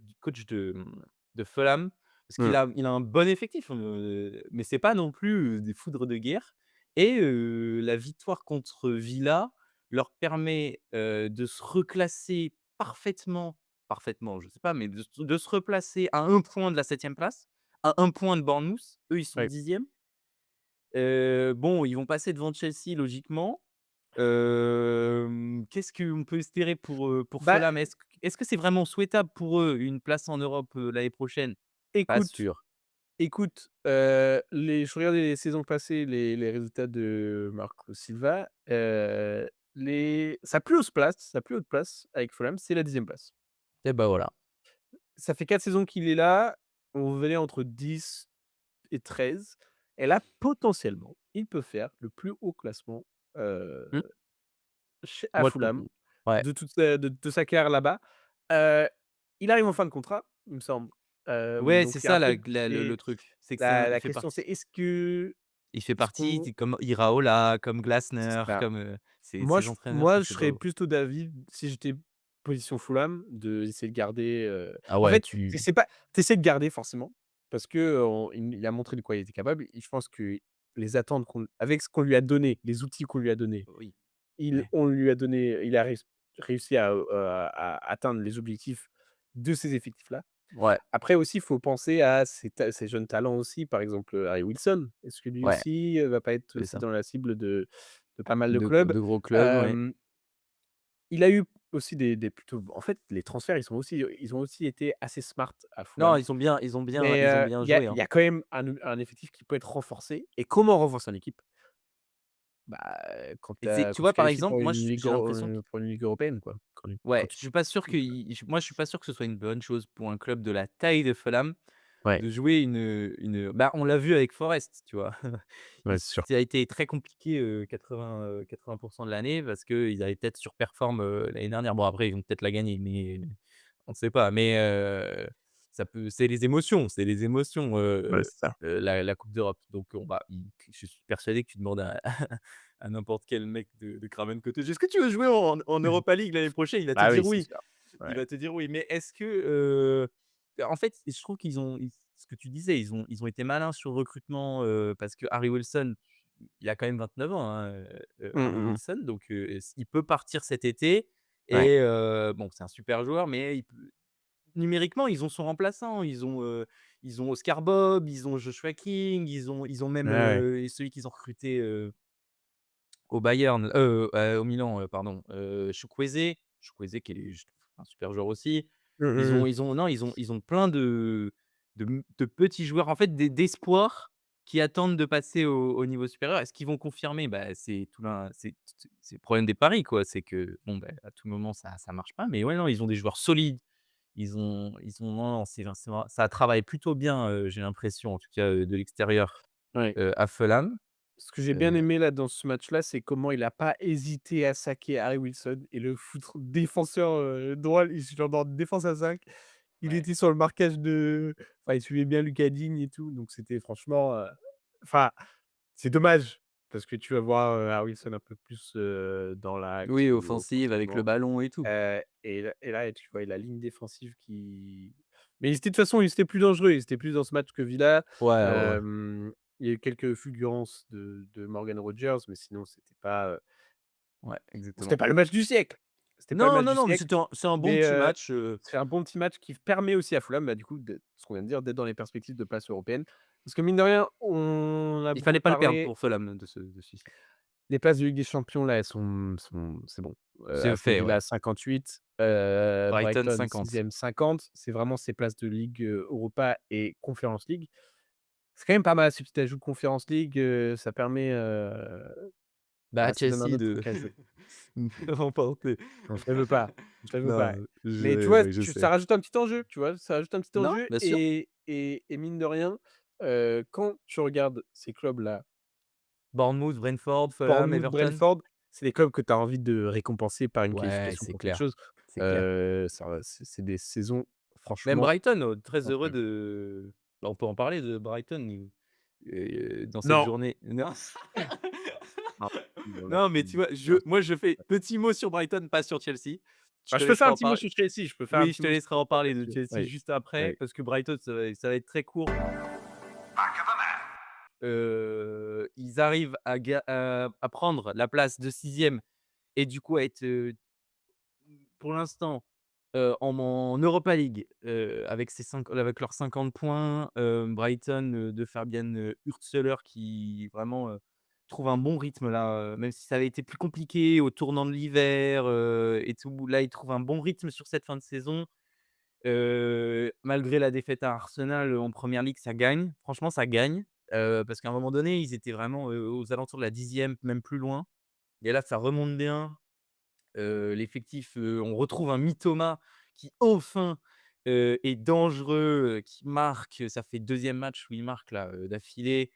Fulham? Parce Mmh. il a un bon effectif, mais c'est pas non plus, des foudres de guerre et la victoire contre Villa leur permet, de se reclasser parfaitement, je sais pas, mais de se replacer à un point de la septième place, à un point de Bournemouth. Eux, ils sont Ouais. 10e. Bon, ils vont passer devant Chelsea logiquement. Qu'est-ce qu'on peut espérer pour Bah, Fulham? Est-ce que c'est vraiment souhaitable pour eux une place en Europe, l'année prochaine? Pas écoute sûr. écoute, je regardais les saisons passées, les résultats de Marco Silva, les sa plus haute place avec Fulham, c'est la 10e place. Et bah, voilà. ça fait 4 saisons qu'il est là, on venait entre 10 et 13 et là, potentiellement, il peut faire le plus haut classement, heu, Mmh. chez à Moi, je Fulham ouais. de sa carrière là-bas. Heu, il arrive en fin de contrat, il me semble. Ouais, c'est Donc il y a un ça peu la le c'est truc. C'est que la il fait question, c'est partie il fait est-ce partie, qu'on c'est comme Iraola, comme c'est Glasner, ça. comme, ces entraîneurs qui Je étaient serais beaux. plutôt d'avis, si j'étais position Fulham, d'essayer de garder, Ah en ouais, fait, tu c'est pas tu essaies de garder forcément parce que, il a montré de quoi il était capable et je pense que les attentes avec ce qu'on lui a donné, les outils qu'on lui a donnés, oui, ouais. il a réussi à atteindre les objectifs de ces effectifs-là. Ouais, Après aussi, il faut penser à ces jeunes talents aussi, par exemple, Harry Wilson. Est-ce que lui ouais, aussi, va pas être c'est aussi ça. dans la cible de pas mal de clubs? De gros clubs, ouais. Hem, il a eu aussi des plutôt en fait, les transferts, ils ont aussi été assez smart à Non, Fulham. Mais, ils ont bien joué, il hein. y a quand même un effectif qui peut être renforcé et comment renforcer une équipe? Bah, Et c'est tu quand tu vois, par qualifies exemple, moi, j'ai l'impression pour une ligue européenne, quoi. Quand ouais, tu je suis pas sûr que donc moi, je suis pas sûr que ce soit une bonne chose pour un club de la taille de Fulham ouais, de jouer bah, on l'a vu avec Forest, tu vois? ouais, c'est sûr. Ça a été très compliqué, 80 de l'année parce qu'ils avaient peut-être surperforme, l'année dernière. Bon, après, ils vont peut-être la gagner, mais on ne sait pas. Mais ça peut c'est les émotions, Ouais, c'est ça. la coupe d'Europe. Donc on va je suis persuadé que tu demandes à à n'importe quel mec de Craven Cottage: «Est-ce que tu veux jouer en Europa League l'année prochaine?» Il va te Bah oui, dire c'est oui. sûr. Il Ouais. va te dire oui. Mais est-ce que, en fait, je trouve qu'ils ont ce que tu disais, ils ont été malins sur le recrutement, parce que Harry Wilson, il a quand même 29 ans, hein, Mmh, Harry mmh mh. Wilson, donc il peut partir cet été Ouais. et bon, c'est un super joueur, mais il peut numériquement, ils ont son remplaçant. Ils ont Oscar Bob, ils ont Joshua King, ils ont Ouais, même, ouais. celui qu'ils ont recruté, au Bayern, au Milan, pardon, Chukwueze qui est je trouve un super joueur aussi. Mmh, mmh mh. Ils ont plein de petits joueurs, en fait, d'espoirs qui attendent de passer au niveau supérieur. Est-ce qu'ils vont confirmer? Bah, c'est le problème des paris, quoi. C'est que, bon, bah, à tout moment, ça marche pas. Mais ouais, non, ils ont des joueurs solides. Non, non, c'est vrai ça travaille plutôt bien, j'ai l'impression, en tout cas, de l'extérieur, Ouais. à Fulham. Ce que j'ai bien Heu, aimé là dans ce match-là, c'est comment il a pas hésité à saquer Harry Wilson et le foutre défenseur, droit, il genre dans défense à 5. Il ouais. était sur le marquage il suivait bien Lucas Digne et tout, donc c'était franchement, enfin, c'est dommage parce que tu vas voir, Harry Wilson un peu plus, dans l'axe Oui, ou offensive avec le offensivement, ballon et tout. et là, tu vois la ligne défensive qui mais ils étaient de toute façon, ils étaient plus dangereux, ils étaient plus dans ce match que Villa. Ouais, ouais, ouais. Hem, il y a eu quelques fulgurances de Morgan Rogers, mais sinon Ouais, exactement. c'était pas le match du siècle. C'était pas le Non, match non, du non, mais siècle, c'est un bon mais petit match, c'est un bon petit match qui permet aussi à Fulham, bah, du coup, ce qu'on vient de dire, d'être dans les perspectives de place européenne. Parce que mine de rien, on a il beaucoup fallait pas le perdre parlé pour Fulham de celui-ci. les places de Ligue des Champions là, elles c'est bon. C'est Aston fait, Villa ouais. 58, Brighton Brighton 50. 6e 50. C'est vraiment ces places de Ligue, Europa et Conference League. C'est quand même pas mal si tu ajoutes Conference League, ça permet, Bah, ça donne un Chelsea autre de truc à jouer. remporter. Non, je ne veux pas, je ne veux pas. Non, Mais tu je vois, oui, je ça sais. rajoute un petit enjeu, tu vois? Ça rajoute un petit Non, enjeu bien sûr. et mine de rien, quand tu regardes ces clubs-là, Bournemouth, Brentford, Fulham, Bournemouth, Everton. Brentford, c'est des clubs que tu as envie de récompenser par une Ouais, qualification c'est pour quelque clair, chose. c'est clair. C'est des saisons Même franchement Brighton, très heureux incroyables. de bah, on peut en parler de Brighton, dans cette Non! journée. Non. Non, dans la Non, mais tu folie. vois, Non, je fais petit mot sur Brighton, pas sur Chelsea. Je bah, te je peux faire laisserai un en petit mot parler. sur Chelsea, je peux faire un Oui, je petit te mot sur laisserai en Chelsea parler de là-dessus. Chelsea Oui, juste après, oui. parce que Brighton, ça va être très court. Ils arrivent à prendre la place de 6e et du coup à être, pour l'instant, en Europa League, avec leurs 50 points, Brighton, de Fabian, Hürzeler qui vraiment, trouve un bon rythme là, même si ça avait été plus compliqué au tournant de l'hiver, et tout. Là, il trouve un bon rythme sur cette fin de saison. Malgré la défaite à Arsenal, en première ligue, ça gagne. Franchement, ça gagne, parce qu'à un moment donné, ils étaient vraiment, aux alentours de la 10e, même plus loin et là, ça remonte bien. L'effectif, on retrouve un Mitoma qui enfin, est dangereux, qui marque, ça fait deuxième match où il marque là, d'affilée.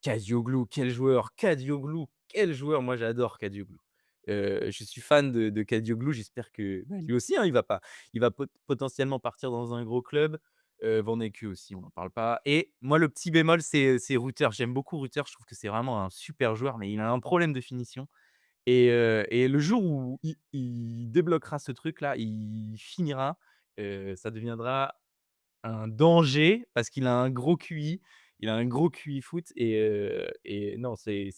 Kadioglu, quel joueur! Kadioglu, quel joueur! Moi, j'adore Kadioglu. Je suis fan de Kadioglu. J'espère que bah, lui aussi, hein, il va potentiellement partir dans un gros club. Van Hecke aussi, on n'en parle pas et moi, le petit bémol, c'est Rutter. J'aime beaucoup Rutter. Je trouve que c'est vraiment un super joueur, mais il a un problème de finition et le jour où il débloquera ce truc-là, il finira, ça deviendra un danger parce qu'il a un gros QI. Il a un gros QI foot et non, c'est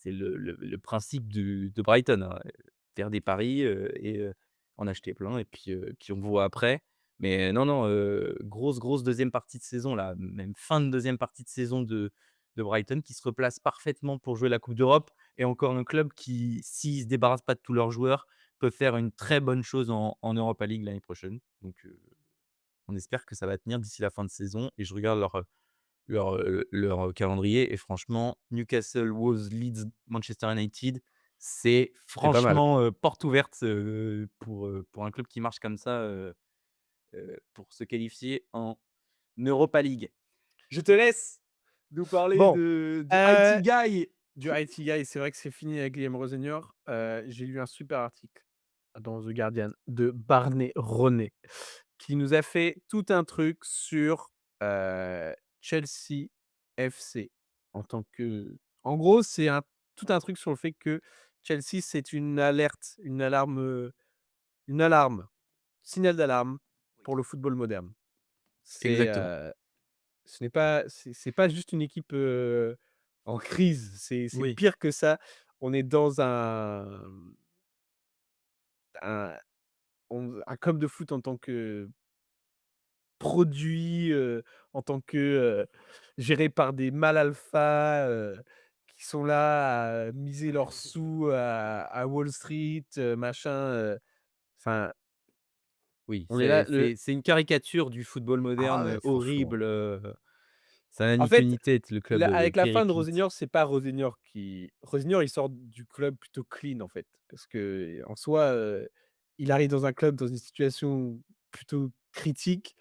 le principe de Brighton, hein, faire des paris, en acheter plein et puis on voit après. Mais non, non, grosse deuxième partie de saison là, même fin de deuxième partie de saison de Brighton qui se replace parfaitement pour jouer la coupe d'Europe et encore un club qui, s'il se débarrasse pas de tous leurs joueurs, peut faire une très bonne chose en Europa League l'année prochaine. Donc on espère que ça va tenir d'ici la fin de saison et je regarde leur calendrier et franchement, Newcastle, Wolves, Leeds, Manchester United, c'est C'est pas mal. franchement, porte ouverte, pour un club qui marche comme ça, pour se qualifier en Europa League. Je te laisse nous parler Bon, du IT heu, Guy. du IT guy, c'est vrai que c'est fini avec Guillaume Rosenior. J'ai lu un super article dans The Guardian de Barney Ronay, qui nous a fait tout un truc sur, Chelsea FC en tant que en gros, c'est un tout un truc sur le fait que Chelsea, c'est une alerte, une alarme, signal d'alarme pour le football moderne. C'est, Exactement. c'est pas juste une équipe, en crise, c'est Oui. pire que ça. On est dans un un club de foot en tant que produit, en tant que, géré par des mâles alpha, qui sont là à miser leurs sous à Wall Street, machin, enfin, Oui, on est là, le c'est une caricature du football ah moderne, ouais, franchement. horrible, ça n'a En ni queue fait, ni tête, le club, là, avec la fin de périclite. Rosenior, c'est pas Rosenior, il sort du club plutôt clean, en fait. Parce qu'en soi, il arrive dans un club dans une situation plutôt critique.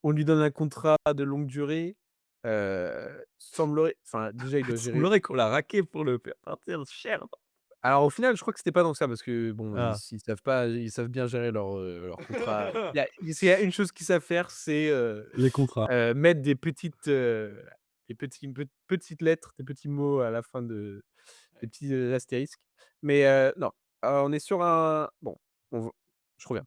On lui donne un contrat de longue durée, semblerait enfin, déjà, il Il doit gérer semblerait qu'on l'a raqué pour le faire partir cher. alors, au final, je crois que c'était pas dans ça parce que bon, Ah. ils savent bien gérer leur contrat. S'il y a une chose qu'ils savent faire, c'est, Les contrats. mettre des petites lettres, des petits mots à la fin des petits, astérisques. Mais, non, on est sur un bon, on v je reviens.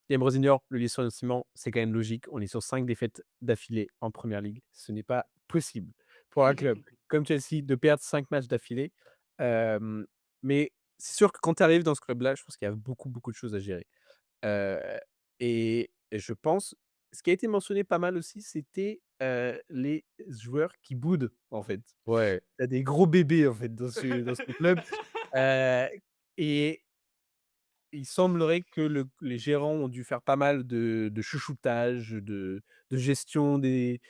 Guillaume Senior, le licenciement, c'est quand même logique. On est sur 5 défaites d'affilée en première ligue. Ce n'est pas possible pour un club comme Chelsea de perdre 5 matchs d'affilée. Hem, mais c'est sûr que quand tu arrives dans ce club-là, je pense qu'il y a beaucoup, beaucoup de choses à gérer. Heu et je pense ce qui a été mentionné pas mal aussi, c'était, les joueurs qui boudent, en fait. Ouais. Tu as des gros bébés, en fait, dans ce club, heu et il semblerait que les gérants ont dû faire pas mal de chouchoutage, de gestion des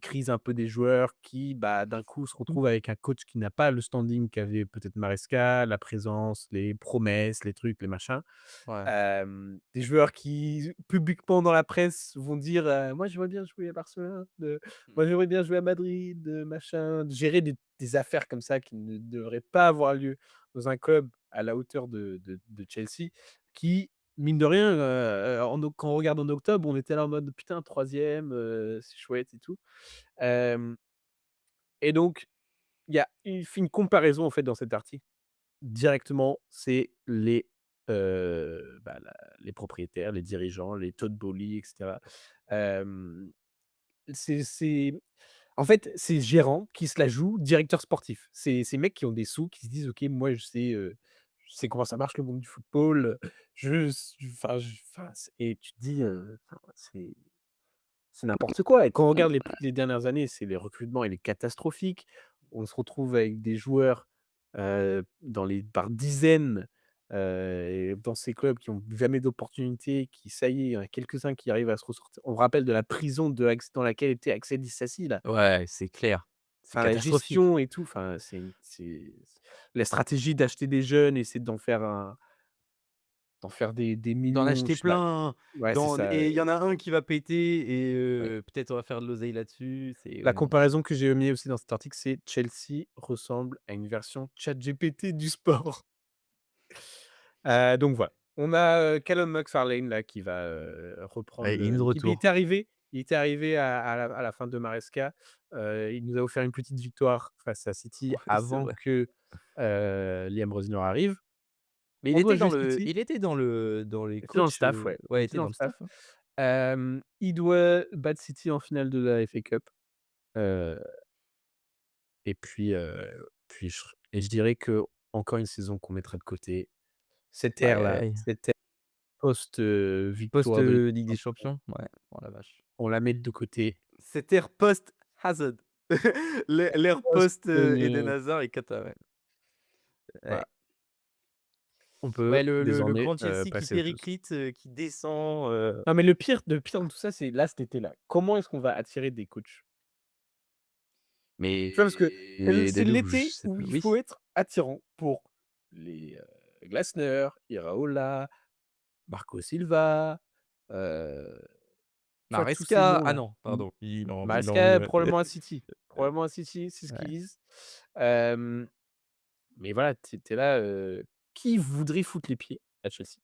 crises un peu des joueurs qui, bah, d'un coup, se retrouvent avec un coach qui n'a pas le standing qu'avait peut-être Maresca, la présence, les promesses, les trucs, les machins. Ouais. Des joueurs qui, publiquement dans la presse, vont dire, «Moi, j'aimerais bien jouer à Barcelone, moi, j'aimerais bien jouer à Madrid», machin. De gérer des affaires comme ça qui ne devraient pas avoir lieu dans un club à la hauteur de Chelsea qui, mine de rien, quand on regarde en octobre, on était là en mode: «Putain, 3e, c'est chouette et tout». Hem et donc il fait une comparaison, en fait, dans cet article. Directement, c'est bah, les propriétaires, les dirigeants, les Todd Boehly et cetera. Hem, c'est en fait, c'est gérants qui se la jouent directeurs sportifs. C'est ces mecs qui ont des sous, qui se disent: «OK, moi je sais comment ça marche le monde du football, je s enfin, et tu te dis, enfin, c'est n'importe quoi et quand on regarde les dernières années, c'est les recrutements, il est catastrophique. On se retrouve avec des joueurs, dans les par dizaines, et dans ces clubs qui ont jamais d'opportunités, qui ça y est, il y en a quelques-uns qui arrivent à se ressortir. On me rappelle de la prison dans laquelle était Axel Disasi là. Ouais, c'est clair. C'est Enfin la catastrophique. gestion et tout, enfin c'est la stratégie d'acheter des jeunes, essayer d'en faire un d'en faire des D'en millions, acheter je sais pas. plein, Ouais, c'est d'en ça, et il y en a un qui va péter et ouais. peut-être on va faire de l'oseille là-dessus, c'est La ouais, non. comparaison que j'ai mis aussi dans cet article, c'est Chelsea ressemble à une version ChatGPT du sport. Donc voilà. On a, Callum McFarlane là qui va, reprendre Ouais, il est de l'équipe. retour. Il était arrivé à la fin de Maresca. Il nous a offert une petite victoire face à City Ouais, c'est avant vrai. que, Liam Rosner arrive. Mais On doit jouer City. il était dans les Il était dans le coachs, staff, ouais, il ouais, il était était dans dans le le staff. staff, hein. Il doit battre City en finale de la FA Cup. Heu et je dirais qu'encore une saison qu'on mettrait de côté. Cette Aïe, aïe, ère-là, aïe. cette ère post, Post, victoire de Ligue des Ligue des Champions, Champions? Ouais, oh la vache. on la met de côté. Cette ère post-Hazard. L'ère Post, post, Eden Hazard et Kata, ouais. Ouais. voilà, on Ouais, peut le désormais, grand Chelsea qui passer à autre chose. périclite, qui descend, Non, mais le pire dans tout ça, c'est là, cet été-là. Comment est-ce qu'on va attirer des coachs? Tu vois? Parce que mais c'est Delouk, je l'été sais où pas, il oui. faut être attirant pour les, Glasner, Iraola, Marco Silva, heu, tu vois? Tous ces Maresca, ah noms-là. non, pardon, il en Maresca, ouais. probablement à City. Probablement à City, c'est ce qu'ils Ouais. disent. Hem, mais voilà, tu es là, qui voudrait foutre les pieds à Chelsea?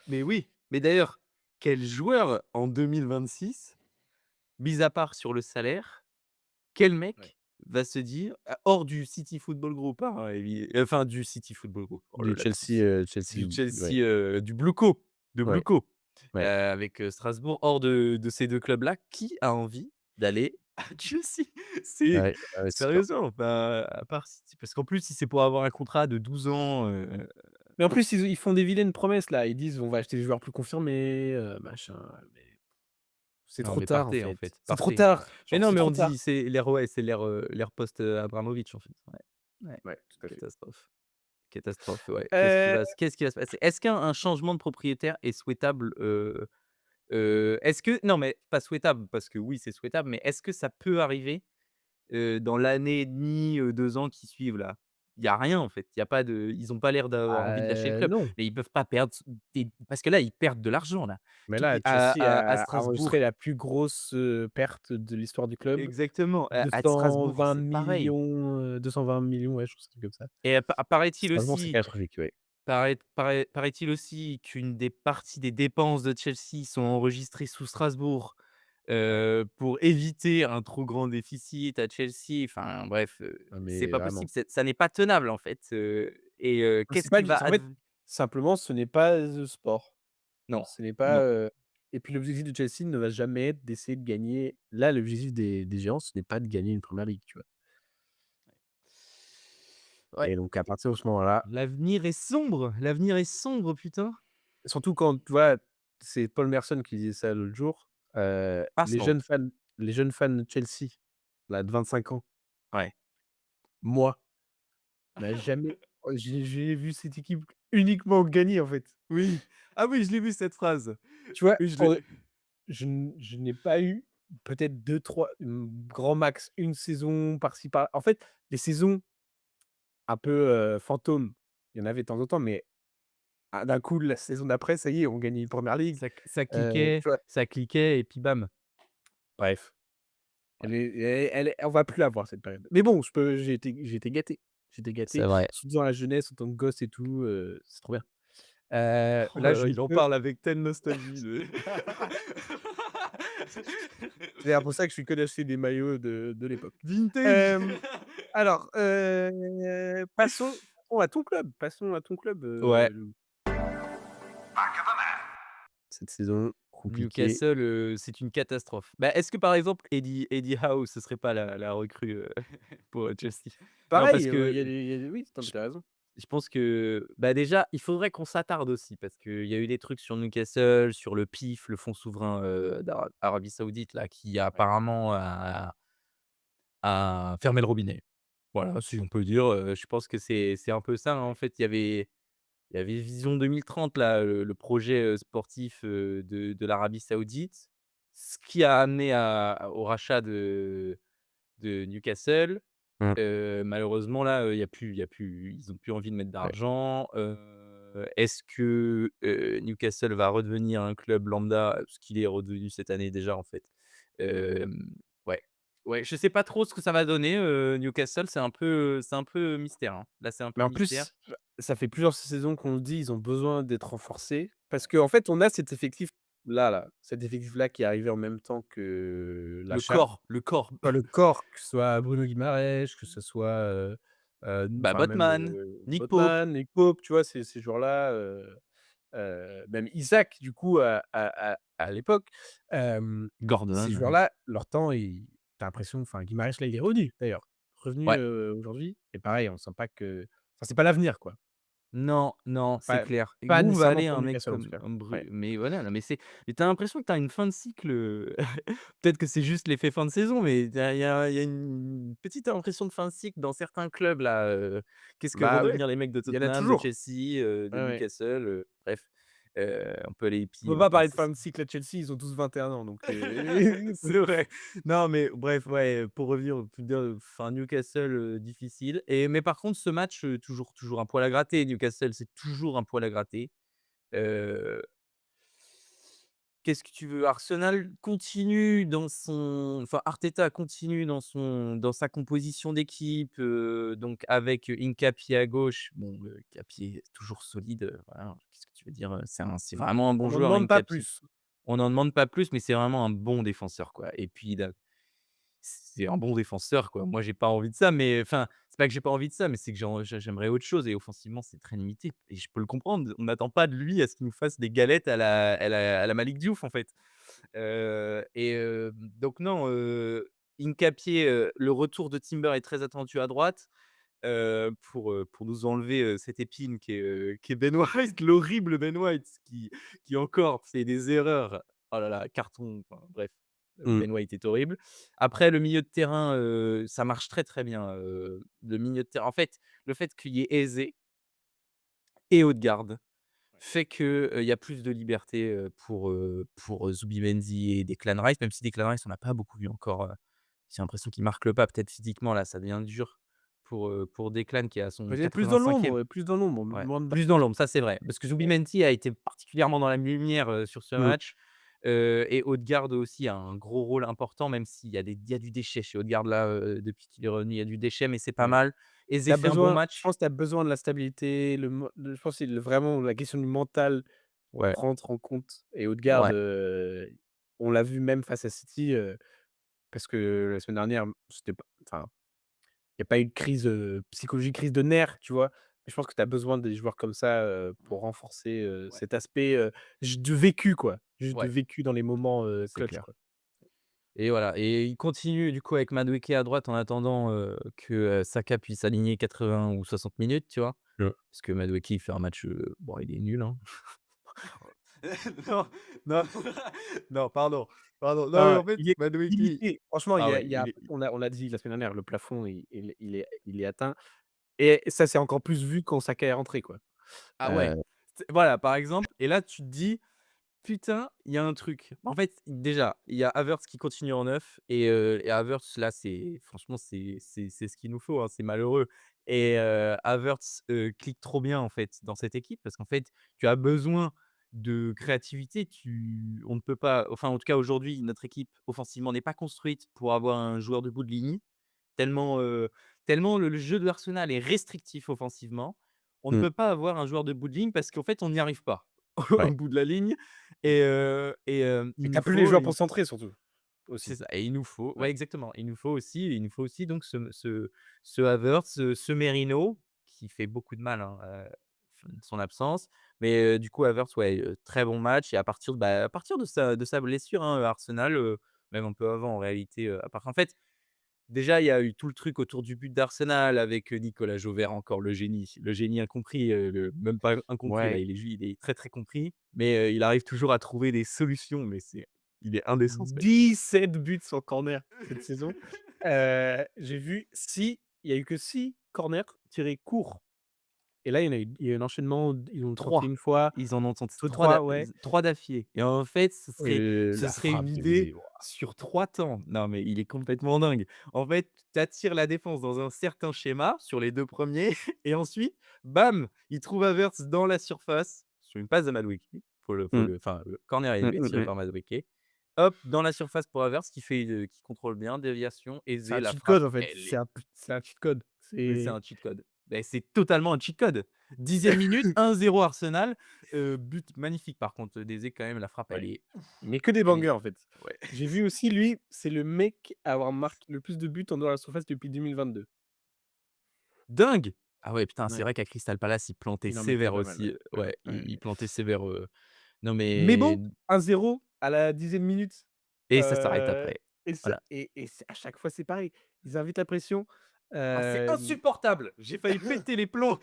Mais oui, mais d'ailleurs, quel joueur en 2026, mis à part sur le salaire, quel Ouais. mec va se dire hors du City Football Group, hein, enfin du City Football Group, oh le Du lapsus, Chelsea, du ouais, Chelsea, du Blueco, de ouais, Blueco, ouais. avec, Strasbourg, hors de ces 2 clubs-là, qui a envie d'aller à Chelsea? C'est Ouais, ouais, c'est sûr. sérieusement, enfin, à part City parce qu'en plus, si c'est pour avoir un contrat de 12 ans, Mais en plus, ils font des vilaines promesses là. Ils disent: «On va acheter des joueurs plus confirmés, machin», mais c'est non trop mais tard en partez, en fait. fait, C'est trop partez. tard, Mais genre non, c'est mais trop on tard. dit c'est l'ère, l'ère, l'ère post, Abramovich, en fait. Ouais, Ouais, tout à fait. catastrophe. Catastrophe, ouais. Heu, Qu'est-ce qui va se passer? Est-ce qu'un changement de propriétaire est souhaitable, est-ce que non, mais pas souhaitable parce que oui, c'est souhaitable, mais est-ce que ça peut arriver, dans l'année et demie, 2 ans qui suivent là? Il y a rien en fait, il y a pas de ils ont pas l'air d'avoir envie de lâcher le club, non, mais ils peuvent pas perdre parce que là, ils perdent de l'argent là. mais Tout là, Chelsea à a enregistré Strasbourg la plus grosse, perte de l'histoire du club. exactement, à Strasbourg, 220 c'est pareil 000 000, 220 000 000, ouais, je crois que c'est un truc comme ça. et paraît-il Franchement, c'est aussi catastrophique, ouais. paraît-il aussi qu'une des parties des dépenses de Chelsea sont enregistrées sous Strasbourg, pour éviter un trop grand déficit à Chelsea. Enfin bref, Non, c'est mais pas possible, vraiment. ça n'est pas tenable en fait, et C'est qu'est-ce pas qui du va en fait, adv simplement, ce n'est pas the sport. non, Ce n'est pas, non. et puis l'objectif de Chelsea ne va jamais être d'essayer de gagner. Là, l'objectif des géants, ce n'est pas de gagner une première ligue, tu vois? Ouais, Et donc à partir de ce moment-là, l'avenir est sombre putain. surtout quand tu vois, c'est Paul Merson qui disait ça l'autre jour, Arsenal, les jeunes fans de Chelsea, là, de 25 ans, ouais. moi, n'a jamais j'ai vu cette équipe uniquement gagner, en fait. Oui. Ah oui, je l'ai vu cette phrase. Tu vois? Oui, je l'ai Je n'ai pas eu peut-être 2-3, grand max une saison par-ci par en fait, les saisons un peu, fantômes, il y en avait de temps en temps, mais d'un coup, la saison d'après, ça y est, on gagne une première ligue, tu vois? ça cliquait et puis bam. Bref, Ouais, on va plus l'avoir cette période. Mais bon, j'ai été gâté. J'ai été c'est gâté, vrai. surtout dans la jeunesse, en tant que gosse et tout, c'est trop bien. Oh Là, là là, je ne il en peux parle avec telle nostalgie de c'est d'ailleurs pour ça que je suis que d'acheter des maillots de l'époque. vintage. Hem, alors, passons à ton club, Ouais, cette saison compliquée. Newcastle, c'est une catastrophe. Bah, est-ce que par exemple Eddie Howe, ce serait pas la recrue, pour, Chelsea? Non, parce Pareil, que il y a des oui, tu je as raison. je pense que, bah, déjà, il faudrait qu'on s'attarde aussi parce qu'il y a eu des trucs sur Newcastle, sur le PIF, le fonds souverain, d'Arabie Saoudite là, qui Ouais. apparemment a fermé le robinet. Voilà, si on peut dire, je pense que c'est un peu ça, hein. En Ouais. fait, il y avait Vision 2030 là, le projet, sportif, de l'Arabie Saoudite, ce qui a amené au rachat de Newcastle. Mmh, Malheureusement là, il y a plus ils ont plus envie de mettre ouais. d'argent, Est-ce que, Newcastle va redevenir un club lambda? Ce qu'il est redevenu cette année déjà, en fait. Ouais, ouais, je sais pas trop ce que ça va donner, Newcastle, c'est un peu mystère, hein. Là, c'est un Mais peu en mystère. plus, ça fait plusieurs saisons qu'on le dit, ils ont besoin d'être renforcés parce qu'en fait, on a cet effectif-là, cet effectif-là qui est arrivé en même temps que l'achat. Le corps, Enfin, le corps, que ce soit Bruno Guimaraes, que ce soit, bah, enfin même, Botman, Nick Pope, Botman, Nick Pope, tu vois? Ces joueurs-là, même Isaac du coup à l'époque, ces Gordon, joueurs-là, leur temps, tu as l'impression, enfin Guimaraes là, il est revenu d'ailleurs. Revenu, ouais. aujourd'hui et pareil, on sent pas que enfin c'est pas l'avenir quoi. Non, non, c'est Pas clair. Et pas où va nécessairement aller pour un mec Newcastle en tout comme cas. Ouais. Mais voilà, non, mais tu as l'impression que tu as une fin de cycle, peut-être que c'est juste l'effet fin de saison, mais il y a une petite impression de fin de cycle dans certains clubs là, qu'est-ce que vont Bah ouais, devenir les mecs de il y en a Tottenham, de toujours. Chelsea, de Ouais, ouais. Newcastle, bref, on peut aller On peut on pas peut parler de fin de cycle à Chelsea, ils ont tous 21 ans donc c'est vrai. Non, mais bref, ouais, pour revenir, pour dire, enfin Newcastle, difficile mais par contre ce match, toujours un poil à gratter. Newcastle, c'est toujours un poil à gratter. Heu, Qu'est-ce que tu veux? Arsenal continue dans son enfin Arteta continue dans sa composition d'équipe, donc avec Hincapié à gauche. Bon, Hincapié toujours solide, voilà. Qu'est-ce que tu veux dire? C'est vraiment un bon on n'en joueur demande pas Hincapié. plus. On n'en demande pas plus, mais c'est vraiment un bon défenseur, quoi et puis il a c'est un bon défenseur, quoi. Moi, j'ai pas envie de ça, mais enfin, c'est pas que j'ai pas envie de ça, mais c'est que j'aimerais autre chose et offensivement, c'est très limité et je peux le comprendre. On n'attend pas de lui à ce qu'il nous fasse des galettes à la Malick Diouf, en fait. Donc non, Hincapié, le retour de Timber est très attendu à droite, pour nous enlever, cette épine qui est Ben White, l'horrible Ben White qui encore fait des erreurs. Oh là là, carton, enfin bref, Mmh. Ben White est horrible. Après le milieu de terrain, ça marche très, très bien, le milieu de terrain en fait, le fait qu'il y ait Eze et Ødegaard fait que, il y a plus de liberté, pour Zubimendi et Declan Rice, même si Declan Rice, on n'a pas beaucoup vu encore, j'ai l'impression qu'il marque le pas peut-être physiquement là, ça devient dur pour Declan qui est à son Peut-être plus dans 85e. l'ombre, plus dans l'ombre, Ouais, moins de plus dans balles. l'ombre, ça c'est vrai. Parce que Zubimendi a été particulièrement dans la lumière, sur ce Mmh. match, et Ødegaard aussi a un gros rôle important, même s'il y a du déchet chez Ødegaard là, depuis qu'il est revenu, il y a du déchet, mais c'est pas Ouais. mal. Eze Tu fait un bon je pense match. que tu as besoin de la stabilité, je pense que c'est vraiment la question du mental Ouais, rentre en compte et Ødegaard, ouais, on l'a vu même face à City, parce que la semaine dernière, c'était pas enfin, il y a pas eu de crise, psychologique, crise de nerfs, tu vois? Je pense que tu as besoin des joueurs comme ça, pour renforcer, ouais, cet aspect, de vécu quoi, juste de ouais, vécu dans les moments, c'est clutch clair. quoi. Et voilà et il continue du coup avec Madueke à droite en attendant, que, Saka puisse aligner 80 ou 60 minutes, tu vois? Ouais. Parce que Madueke, il fait un match, bon, il est nul, hein. Non, non, non, pardon, pardon. Non, mais Ah, en fait, il est Madueke limité. Franchement, ah ouais, il y a il est on l'a dit la semaine dernière, le plafond, il est atteint et ça, c'est encore plus vu quand Saka est rentré, quoi. ah Heu, ouais, voilà, par exemple et là, tu te dis: «Putain, il y a un truc». En fait, déjà, il y a Havertz qui continue en neuf et Havertz, là, c'est franchement, c'est ce qu'il nous faut, hein, c'est malheureux Havertz, clique trop bien, en fait, dans cette équipe parce qu'en fait, tu as besoin de créativité. On ne peut pas enfin, en tout cas, aujourd'hui, notre équipe, offensivement, n'est pas construite pour avoir un joueur de bout de ligne. Tellement, tellement le jeu de l'Arsenal est restrictif offensivement, on ne mmh, peut pas avoir un joueur de bout de ligne parce qu'en fait, on n'y arrive pas au ouais bout de la ligne et il tu nous plus les faut joueurs pour centrer surtout, c'est aussi. ça et il nous faut Ouais. ouais, exactement. Il nous faut aussi donc ce Havertz, ce Merino qui fait beaucoup de mal, hein, son absence. Mais du coup, Havertz, ouais, très bon match et à partir de sa blessure, hein, Arsenal, même un peu avant en réalité, à part en fait déjà, il y a eu tout le truc autour du but d'Arsenal avec, Nicolas Jauvert, encore le génie incompris, le même pas incompris là, Ouais, il est très, très compris, mais il arrive toujours à trouver des solutions, mais il est indécent ce mec. 17 buts sur corner cette saison. J'ai vu 6 il y a eu que 6 corners tirés courts. et là, il y a eu un enchaînement, ils ont tenté 3. une fois, Ils en ont tenté deux, trois, ouais, 3 d'affilée et en fait, ce la serait une frappe idée d'Eze, waouh! sur 3 temps. Non, mais il est complètement dingue. En fait, tu attires la défense dans un certain schéma sur les 2 premiers et ensuite, bam, il trouve Havertz dans la surface sur une passe de Madueke. Mmh. Le corner est Mmh, élevé, mmh tiré mh. par Madueke. Hop, dans la surface pour Havertz qui contrôle bien, déviation, C'est Eze, un la cheat code, frappe, en fait, elle est c'est un cheat code. mais c'est C'est un cheat code. Beh, c'est totalement un cheat code. 10e minute, 1-0 Arsenal, but magnifique par contre d'Eze quand même, la frappe ouais, elle est mais que des elle bangers, est en fait. ouais. J'ai vu aussi, lui, c'est le mec à avoir marqué le plus de buts en dehors de la surface depuis 2022. Dingue! Ah ouais putain, c'est Ouais, vrai qu'à Crystal Palace, il plantait il en mettait sévère pas mal, ouais. aussi, Ouais, ouais, ouais, ouais. il plantait sévère, non Mais mais bon, 1-0 à la 10e minute, et ça s'arrête heu après. et ça Voilà. et c'est à chaque fois, c'est pareil. Ils invitent la pression, Ah c'est hem insupportable! J'ai failli péter les plombs.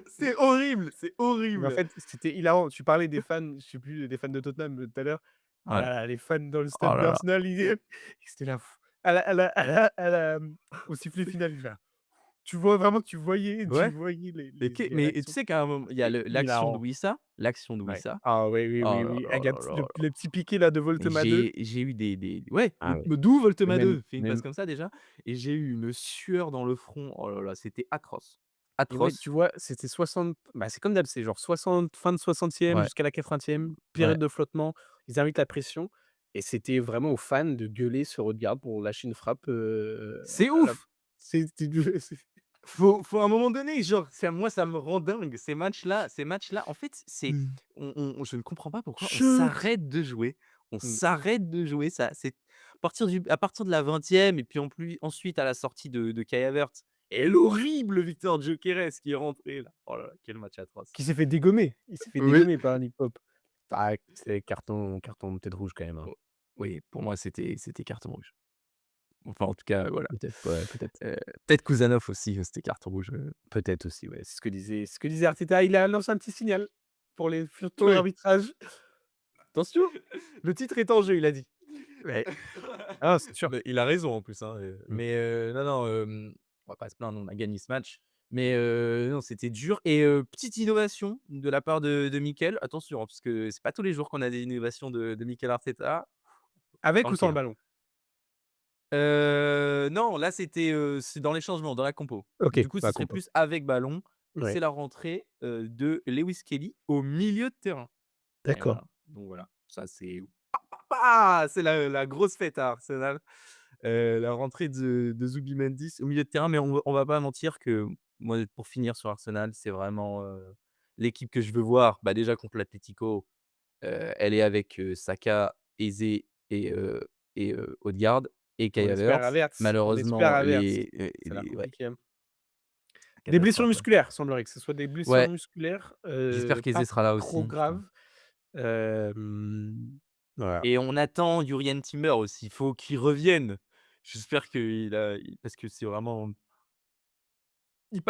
C'est horrible, c'est mais en horrible. fait, c'était hilarant. Tu parlais des fans, je sais plus, des fans de Tottenham, tout à l'heure. Ah Ouais. là là, les fans dans le Oh stade là là. d'Arsenal, ils étaient là, au sifflet final, ils étaient là. Tu vois vraiment que tu Ouais. voyais Et les mais tu réactions. sais qu'à un moment il y a C'était l'action de hilarant. Wissa, Ouais. Ah oui, oui, oh oui, là oui. là là Agathe, là là. le petit piqué là de Mais Voltema 2. j'ai eu ouais, Ah ouais. d'où Voltema Même 2 fait une passe même comme ça déjà et j'ai eu une sueur dans le front. Oh là là, c'était atroce, et ouais, tu atroce. vois, c'était 60, bah, c'est comme d'hab, c'est genre 60, fin de 60e Ouais, jusqu'à la 80e, ouais. période de flottement. Ils invitent la pression et c'était vraiment aux fans de gueuler sur Odegaard pour lâcher une frappe, C'est à la ouf! c'était du c'est Faut à un moment donné, genre, ça me rend dingue ces matchs-là, en fait, mmh. je ne comprends pas pourquoi on Chut! s'arrête de jouer. On Mmh. s'arrête de jouer, ça c'est à partir de la 20e et puis en plus ensuite à la sortie de Kai Havertz et l'horrible Victor Gyökeres qui est rentré là. Oh là là, quel match atroce. Qui s'est fait dégommer. Il s'est fait Oui. dégommer par Nick Pope. Ah, c'est carton tête rouge quand même, hein. O oui, pour moi, c'était carton rouge. Enfin, en tout cas, voilà. Peut-être, ouais, peut-être. Heu, peut-être Kouzanov aussi, c'était carton rouge, Peut-être aussi, ouais. C'est ce que disait Arteta. Il a lancé un petit signal pour les futurs Oui. arbitrages. Attention, le titre est en jeu, il a dit. Ouais. Ah, c'est sûr. Mais il a raison en plus, hein, Mmh. mais non, non, on va pas se plaindre, on a gagné ce match. Mais non, c'était dur et petite innovation de la part de Mikel. Attention, hein, parce que c'est pas tous les jours qu'on a des innovations de Mikel Arteta. Avec ou sans Tanké, le hein. ballon? Non, là, c'est dans les changements, dans la compo. OK, Du coup, ce bah, serait compo. plus avec ballon. C'est Ouais, la rentrée, de Lewis Kelly au milieu de terrain et d'accord. voilà, donc voilà, ça c'est ah! C'est la grosse fête à Arsenal, la rentrée de Zubimendi au milieu de terrain, mais on va pas mentir que moi, pour finir sur Arsenal, c'est vraiment, l'équipe que je veux voir. Bah, déjà contre l'Atlético, elle est avec, Saka, Eze Odegaard et Kai Havertz. On espère Malheureusement, Havertz. Ça a l'air ouais, compliqué, hein. Des blessures catastrophe, ouais. musculaires, semblerait que ce soit des blessures Ouais, musculaires, j'espère pas qu'Eze sera là trop aussi, putain. graves. Voilà. Et on attend Jurrien Timber aussi, il faut qu'il revienne. J'espère parce que c'est vraiment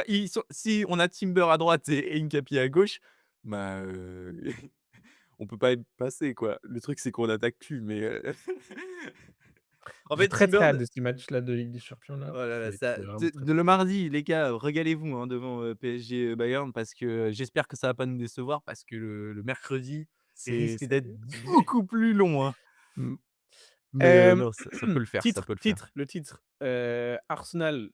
ils sont si on a Timber à droite et Nkapie à gauche, bah, on peut pas être passé, quoi. Le truc, c'est qu'on attaque plus, mais en J'ai fait, très, très Timber hâte de ces matchs-là de Ligue des Champions là. oh là Ça là, va être ça vraiment très, de très le cool. mardi, les gars, régalez-vous, hein, devant, PSG, Bayern parce que j'espère que ça va pas nous décevoir parce que le mercredi, ça risque C'est d'être beaucoup plus long, hein. mmh. Mais non, ça peut le faire, ça peut le faire. Le titre, Arsenal,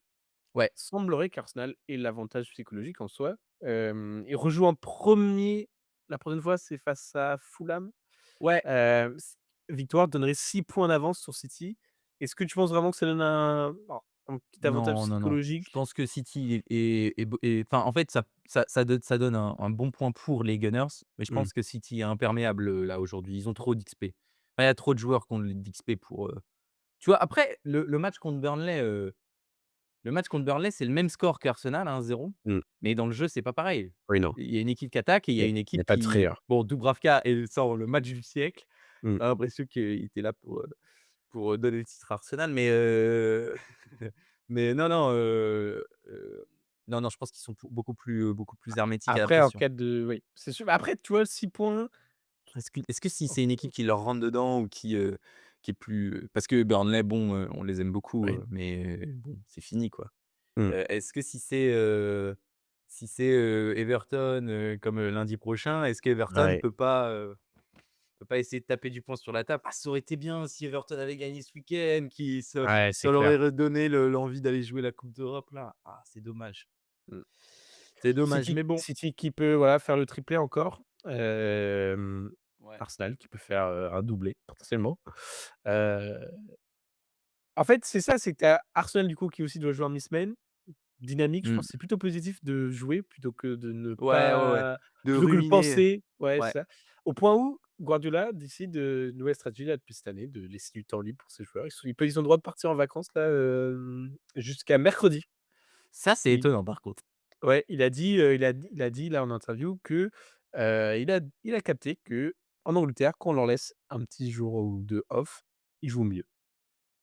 Ouais, semblerait qu'Arsenal ait l'avantage psychologique en soi. Ils rejouent en premier la prochaine fois, c'est face à Fulham. ouais. S Victoire donnerait 6 points d'avance sur City. Est-ce que tu penses vraiment que ça donne un petit avantage Non, non, non. Je psychologique? pense que City est enfin, en fait, ça donne un bon point pour les Gunners, mais je Mmh, pense que City est imperméable, là, aujourd'hui. Ils ont trop d'XP. Enfin, il y a trop de joueurs qui ont de l'XP pour, tu vois? Après, le match contre Burnley, c'est le même score qu'Arsenal, 1-0, mmh. mais dans le jeu, c'est pas pareil. Oui, non, Il y a une équipe qui attaque et il y a une il y a équipe pas de qui frayeur. bon, Dubravka sort le match du siècle. Mmh. On a l'impression qu'il était là pour donner le titre à Arsenal, mais mais non, non, non, non, je pense qu'ils sont beaucoup plus hermétiques à la Après en pression. cas de oui, c'est sûr. Après, tu vois, 6 points. Est-ce que si c'est une équipe qui leur rentre dedans ou qui est plus, parce que Burnley, bon, on les aime beaucoup, Oui. mais bon, c'est fini, quoi. Mmh. Est-ce que si si c'est, Everton, comme, lundi prochain, est-ce qu'Everton Ouais, peut pas essayer de taper du poing sur la table? «Ah, ça aurait été bien si Everton avait gagné ce week-end, qui ouais, c'est ça leur aurait clair. redonné l'envie d'aller jouer la coupe d'Europe là». Ah, c'est dommage. Mmh. C'est dommage, City mais bon. City qui peut, voilà, faire le triplé encore. Ouais. Arsenal qui peut faire, un doublé potentiellement. Heu, En fait, c'est ça, c'est que tu as Arsenal du coup qui aussi doit jouer en mi-semaine. Dynamique, je Mmh. pense que c'est plutôt positif de jouer plutôt que de ne Ouais, ouais, ouais. pas De plutôt que de ruminer, penser, ouais, ouais. c'est ça. Au point où Guardiola décide, une nouvelle stratégie là depuis cette année, de laisser du temps libre pour ses joueurs. Ils ont le droit de partir en vacances là, jusqu'à mercredi. Ça, c'est Il étonnant par contre. Ouais, il a dit là en interview que, il a capté qu'en Angleterre, quand on leur laisse un petit jour ou 2 off, ils jouent mieux.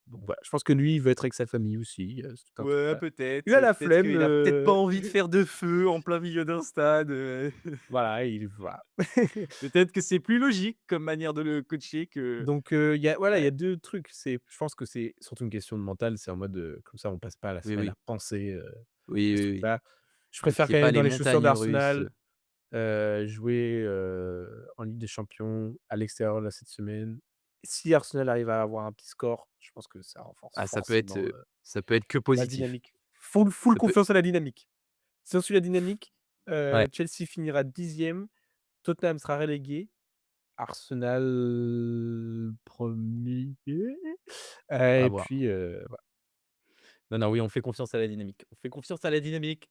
Donc voilà, je pense que lui, il veut être avec sa famille aussi, c'est tout un truc, Ouais, voilà. Il a la peut-être flemme, qu'il a peut-être pas envie de faire de feu en plein milieu d'un stade, voilà, il voilà. Peut-être que c'est plus logique comme manière de le coacher que Donc il y a voilà, il y ouais. a 2 trucs, je pense que c'est surtout une question de mental, c'est en mode, comme ça on passe pas la Oui, semaine à oui. penser, Oui, à ce oui, oui. truc-là. Je Et préfère qu'il y ait quand même pas être dans les les chaussures montagnes russes, d'Arsenal, jouer, en Ligue des Champions à l'extérieur là cette semaine. Si Arsenal arrive à avoir un petit score, je pense que ça renforce ah forcément, ça peut être que la positif. dynamique. Full Ça peut confiance à la dynamique. Si on suit la dynamique, ouais, Chelsea finira 10e, Tottenham sera relégué, Arsenal 1er, à et voir. puis, voilà. Non, non, oui, on fait confiance à la dynamique. On fait confiance à la dynamique.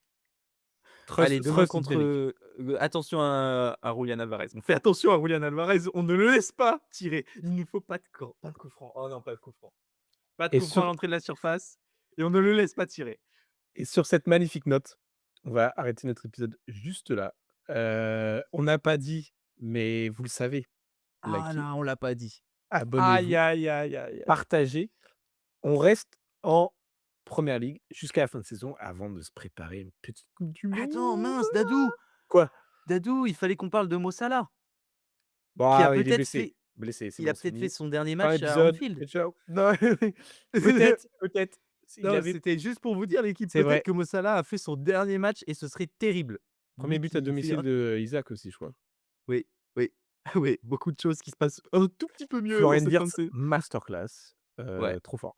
Allez, demain Trust contre, dynamique. attention à Julian Alvarez. On fait attention à Julian Alvarez, on ne le laisse pas tirer. Il ne faut pas de coup franc. Oh non, pas de coup franc. Pas de et coup franc à sur l'entrée de la surface et on ne le laisse pas tirer. et sur cette magnifique note, on va arrêter notre épisode juste là. On n'a pas dit, mais vous le savez, Ah likez, là, on l'a pas dit. Aïe, abonnez-vous, aïe, aïe, aïe, aïe. partagez. On reste en première ligue jusqu'à la fin de saison avant de se préparer une petite coupe du Attends, monde. mince, Dadou! Quoi? Dadou, il fallait qu'on parle de Mo Salah, Bon, qui a il est peut-être blessé. fait Blessé, c'est il a bon, c'est peut-être fait fini. son dernier Fin match à d'épisode Anfield. et ciao. Non, peut-être, peut-être. Il Non, avait c'était juste pour vous dire l'équipe, c'est peut-être vrai. que Mo Salah a fait son dernier match et ce serait terrible. Premier Lui but à qui fait domicile un de Isaac aussi, je crois. oui, oui, oui, beaucoup de choses qui se passent un tout petit peu mieux en Florian cette fin de Wirtz, saison. masterclass, Ouais, trop fort.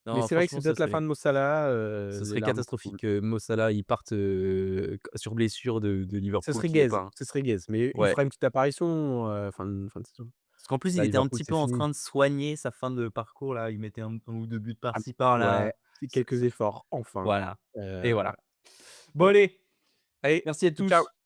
Mais non, c'est vrai que c'est franchement, peut-être la fin de Mo Salah, ce les serait larmes coulent. catastrophique que Mo Salah, il parte, sur blessure de Ce Liverpool, serait qu'il ait gaze, pas ce serait gaze, mais il ouais, fera une petite apparition, fin de saison. parce qu'en plus, il Là, était un Liverpool, petit c'est peu en fini. train de soigner sa fin de parcours là, il mettait un ou 2 buts Ah par-ci ouais, par-là. c'est Ce quelques efforts, enfin, voilà et voilà. voilà. Bon Bon, allez, allez, merci à ciao. tous.